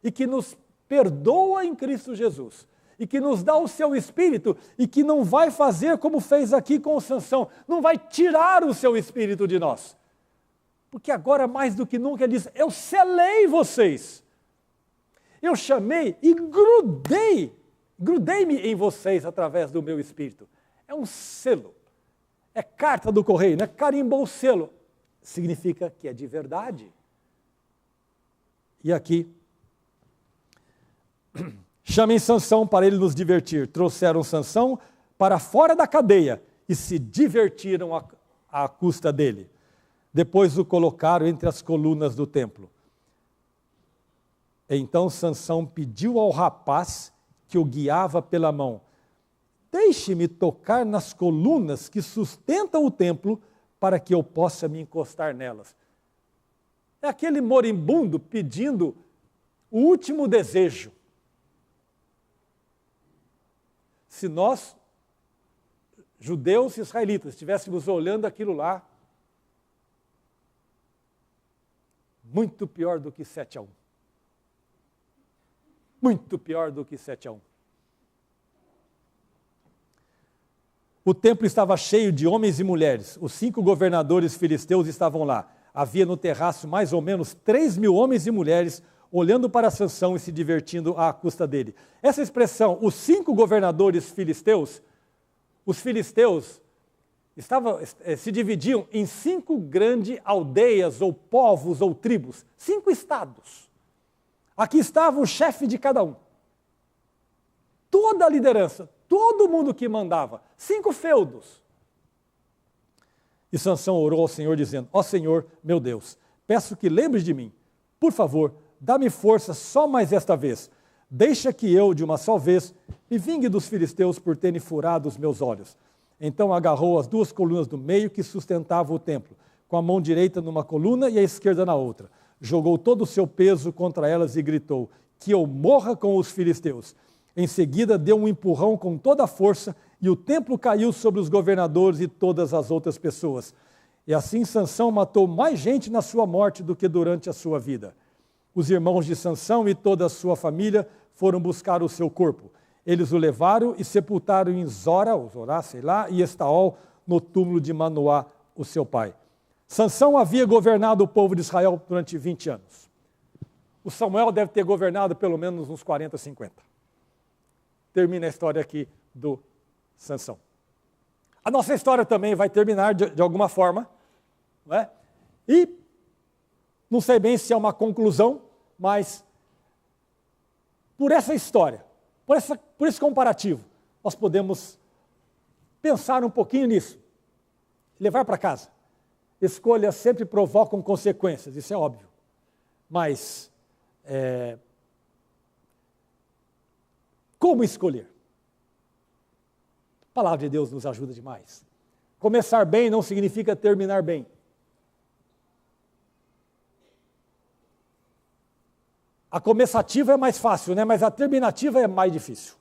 e que nos perdoa em Cristo Jesus, e que nos dá o seu Espírito, e que não vai fazer como fez aqui com o Sansão, não vai tirar o seu Espírito de nós. Porque agora, mais do que nunca, ele diz, eu selei vocês. Eu chamei e grudei-me em vocês através do meu Espírito. É um selo. É carta do correio, né? Carimbou o selo. Significa que é de verdade. E aqui, chamem Sansão para ele nos divertir. Trouxeram Sansão para fora da cadeia e se divertiram à custa dele. Depois o colocaram entre as colunas do templo. Então Sansão pediu ao rapaz que o guiava pela mão, deixe-me tocar nas colunas que sustentam o templo para que eu possa me encostar nelas. É aquele moribundo pedindo o último desejo. Se nós, judeus e israelitas, estivéssemos olhando aquilo lá, muito pior do que 7-1. Muito pior do que 7-1. O templo estava cheio de homens e mulheres. Os 5 governadores filisteus estavam lá. Havia no terraço mais ou menos 3.000 homens e mulheres olhando para Sansão e se divertindo à custa dele. Essa expressão, os 5 governadores filisteus, os filisteus se dividiam em 5 grandes aldeias ou povos ou tribos, 5 estados. Aqui estava o chefe de cada um. Toda a liderança, todo mundo que mandava, 5 feudos. E Sansão orou ao Senhor dizendo, ó Senhor, meu Deus, peço que lembres de mim. Por favor, dá-me força só mais esta vez. Deixa que eu, de uma só vez, me vingue dos filisteus por terem furado os meus olhos. Então agarrou as 2 colunas do meio que sustentavam o templo, com a mão direita numa coluna e a esquerda na outra. Jogou todo o seu peso contra elas e gritou, que eu morra com os filisteus. Em seguida deu um empurrão com toda a força e o templo caiu sobre os governadores e todas as outras pessoas. E assim Sansão matou mais gente na sua morte do que durante a sua vida. Os irmãos de Sansão e toda a sua família foram buscar o seu corpo. Eles o levaram e sepultaram em Zorá e Estaol, no túmulo de Manoá, o seu pai. Sansão havia governado o povo de Israel durante 20 anos. O Samuel deve ter governado pelo menos uns 40, 50. Termina a história aqui do Sansão. A nossa história também vai terminar de alguma forma, não é? E não sei bem se é uma conclusão, mas por essa história, por esse comparativo, nós podemos pensar um pouquinho nisso, levar para casa. Escolhas sempre provocam consequências, isso é óbvio. Mas como escolher? A palavra de Deus nos ajuda demais. Começar bem não significa terminar bem. A começativa é mais fácil, né? Mas a terminativa é mais difícil.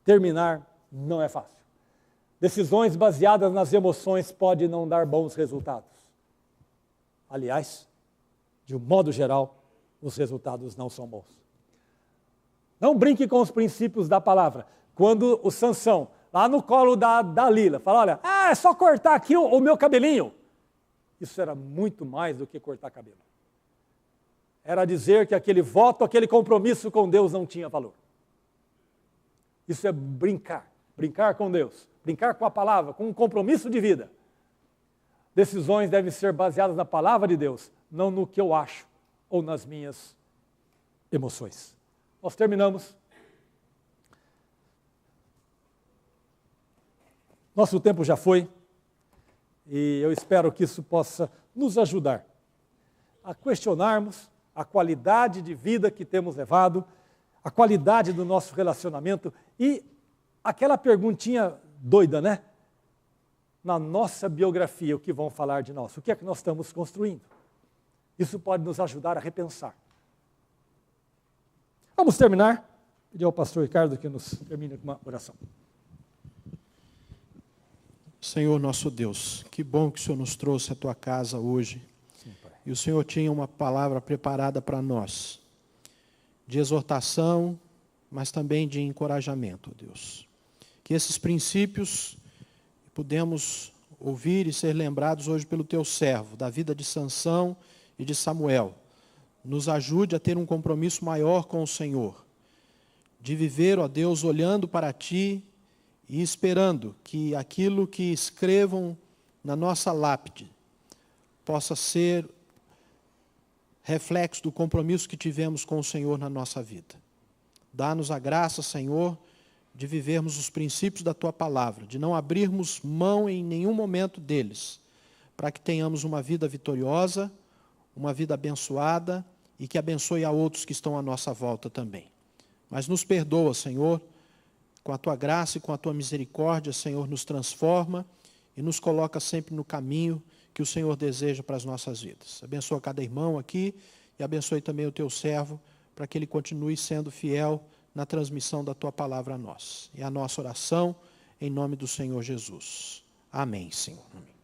Terminar não é fácil. Decisões baseadas nas emoções podem não dar bons resultados. Aliás, de um modo geral, os resultados não são bons. Não brinque com os princípios da palavra. Quando o Sansão, lá no colo da Dalila, fala, olha, é só cortar aqui o meu cabelinho. Isso era muito mais do que cortar cabelo. Era dizer que aquele voto, aquele compromisso com Deus não tinha valor. Isso é brincar com Deus, brincar com a palavra, com um compromisso de vida. Decisões devem ser baseadas na palavra de Deus, não no que eu acho ou nas minhas emoções. Nós terminamos. Nosso tempo já foi e eu espero que isso possa nos ajudar a questionarmos a qualidade de vida que temos levado, a qualidade do nosso relacionamento e aquela perguntinha doida, né? Na nossa biografia, o que vão falar de nós? O que é que nós estamos construindo? Isso pode nos ajudar a repensar. Vamos terminar. Pedir ao pastor Ricardo que nos termine com uma oração. Senhor nosso Deus, que bom que o Senhor nos trouxe à tua casa hoje. Sim, Pai. E o Senhor tinha uma palavra preparada para nós, de exortação, mas também de encorajamento, Deus. Que esses princípios pudemos ouvir e ser lembrados hoje pelo teu servo, da vida de Sansão e de Samuel. Nos ajude a ter um compromisso maior com o Senhor, de viver, ó Deus, olhando para Ti e esperando que aquilo que escrevam na nossa lápide possa ser reflexo do compromisso que tivemos com o Senhor na nossa vida. Dá-nos a graça, Senhor, de vivermos os princípios da Tua palavra, de não abrirmos mão em nenhum momento deles, para que tenhamos uma vida vitoriosa, uma vida abençoada e que abençoe a outros que estão à nossa volta também. Mas nos perdoa, Senhor, com a Tua graça e com a Tua misericórdia, Senhor, nos transforma e nos coloca sempre no caminho que o Senhor deseja para as nossas vidas. Abençoa cada irmão aqui e abençoe também o Teu servo, para que ele continue sendo fiel na transmissão da Tua palavra a nós. É a nossa oração em nome do Senhor Jesus. Amém, Senhor. Amém.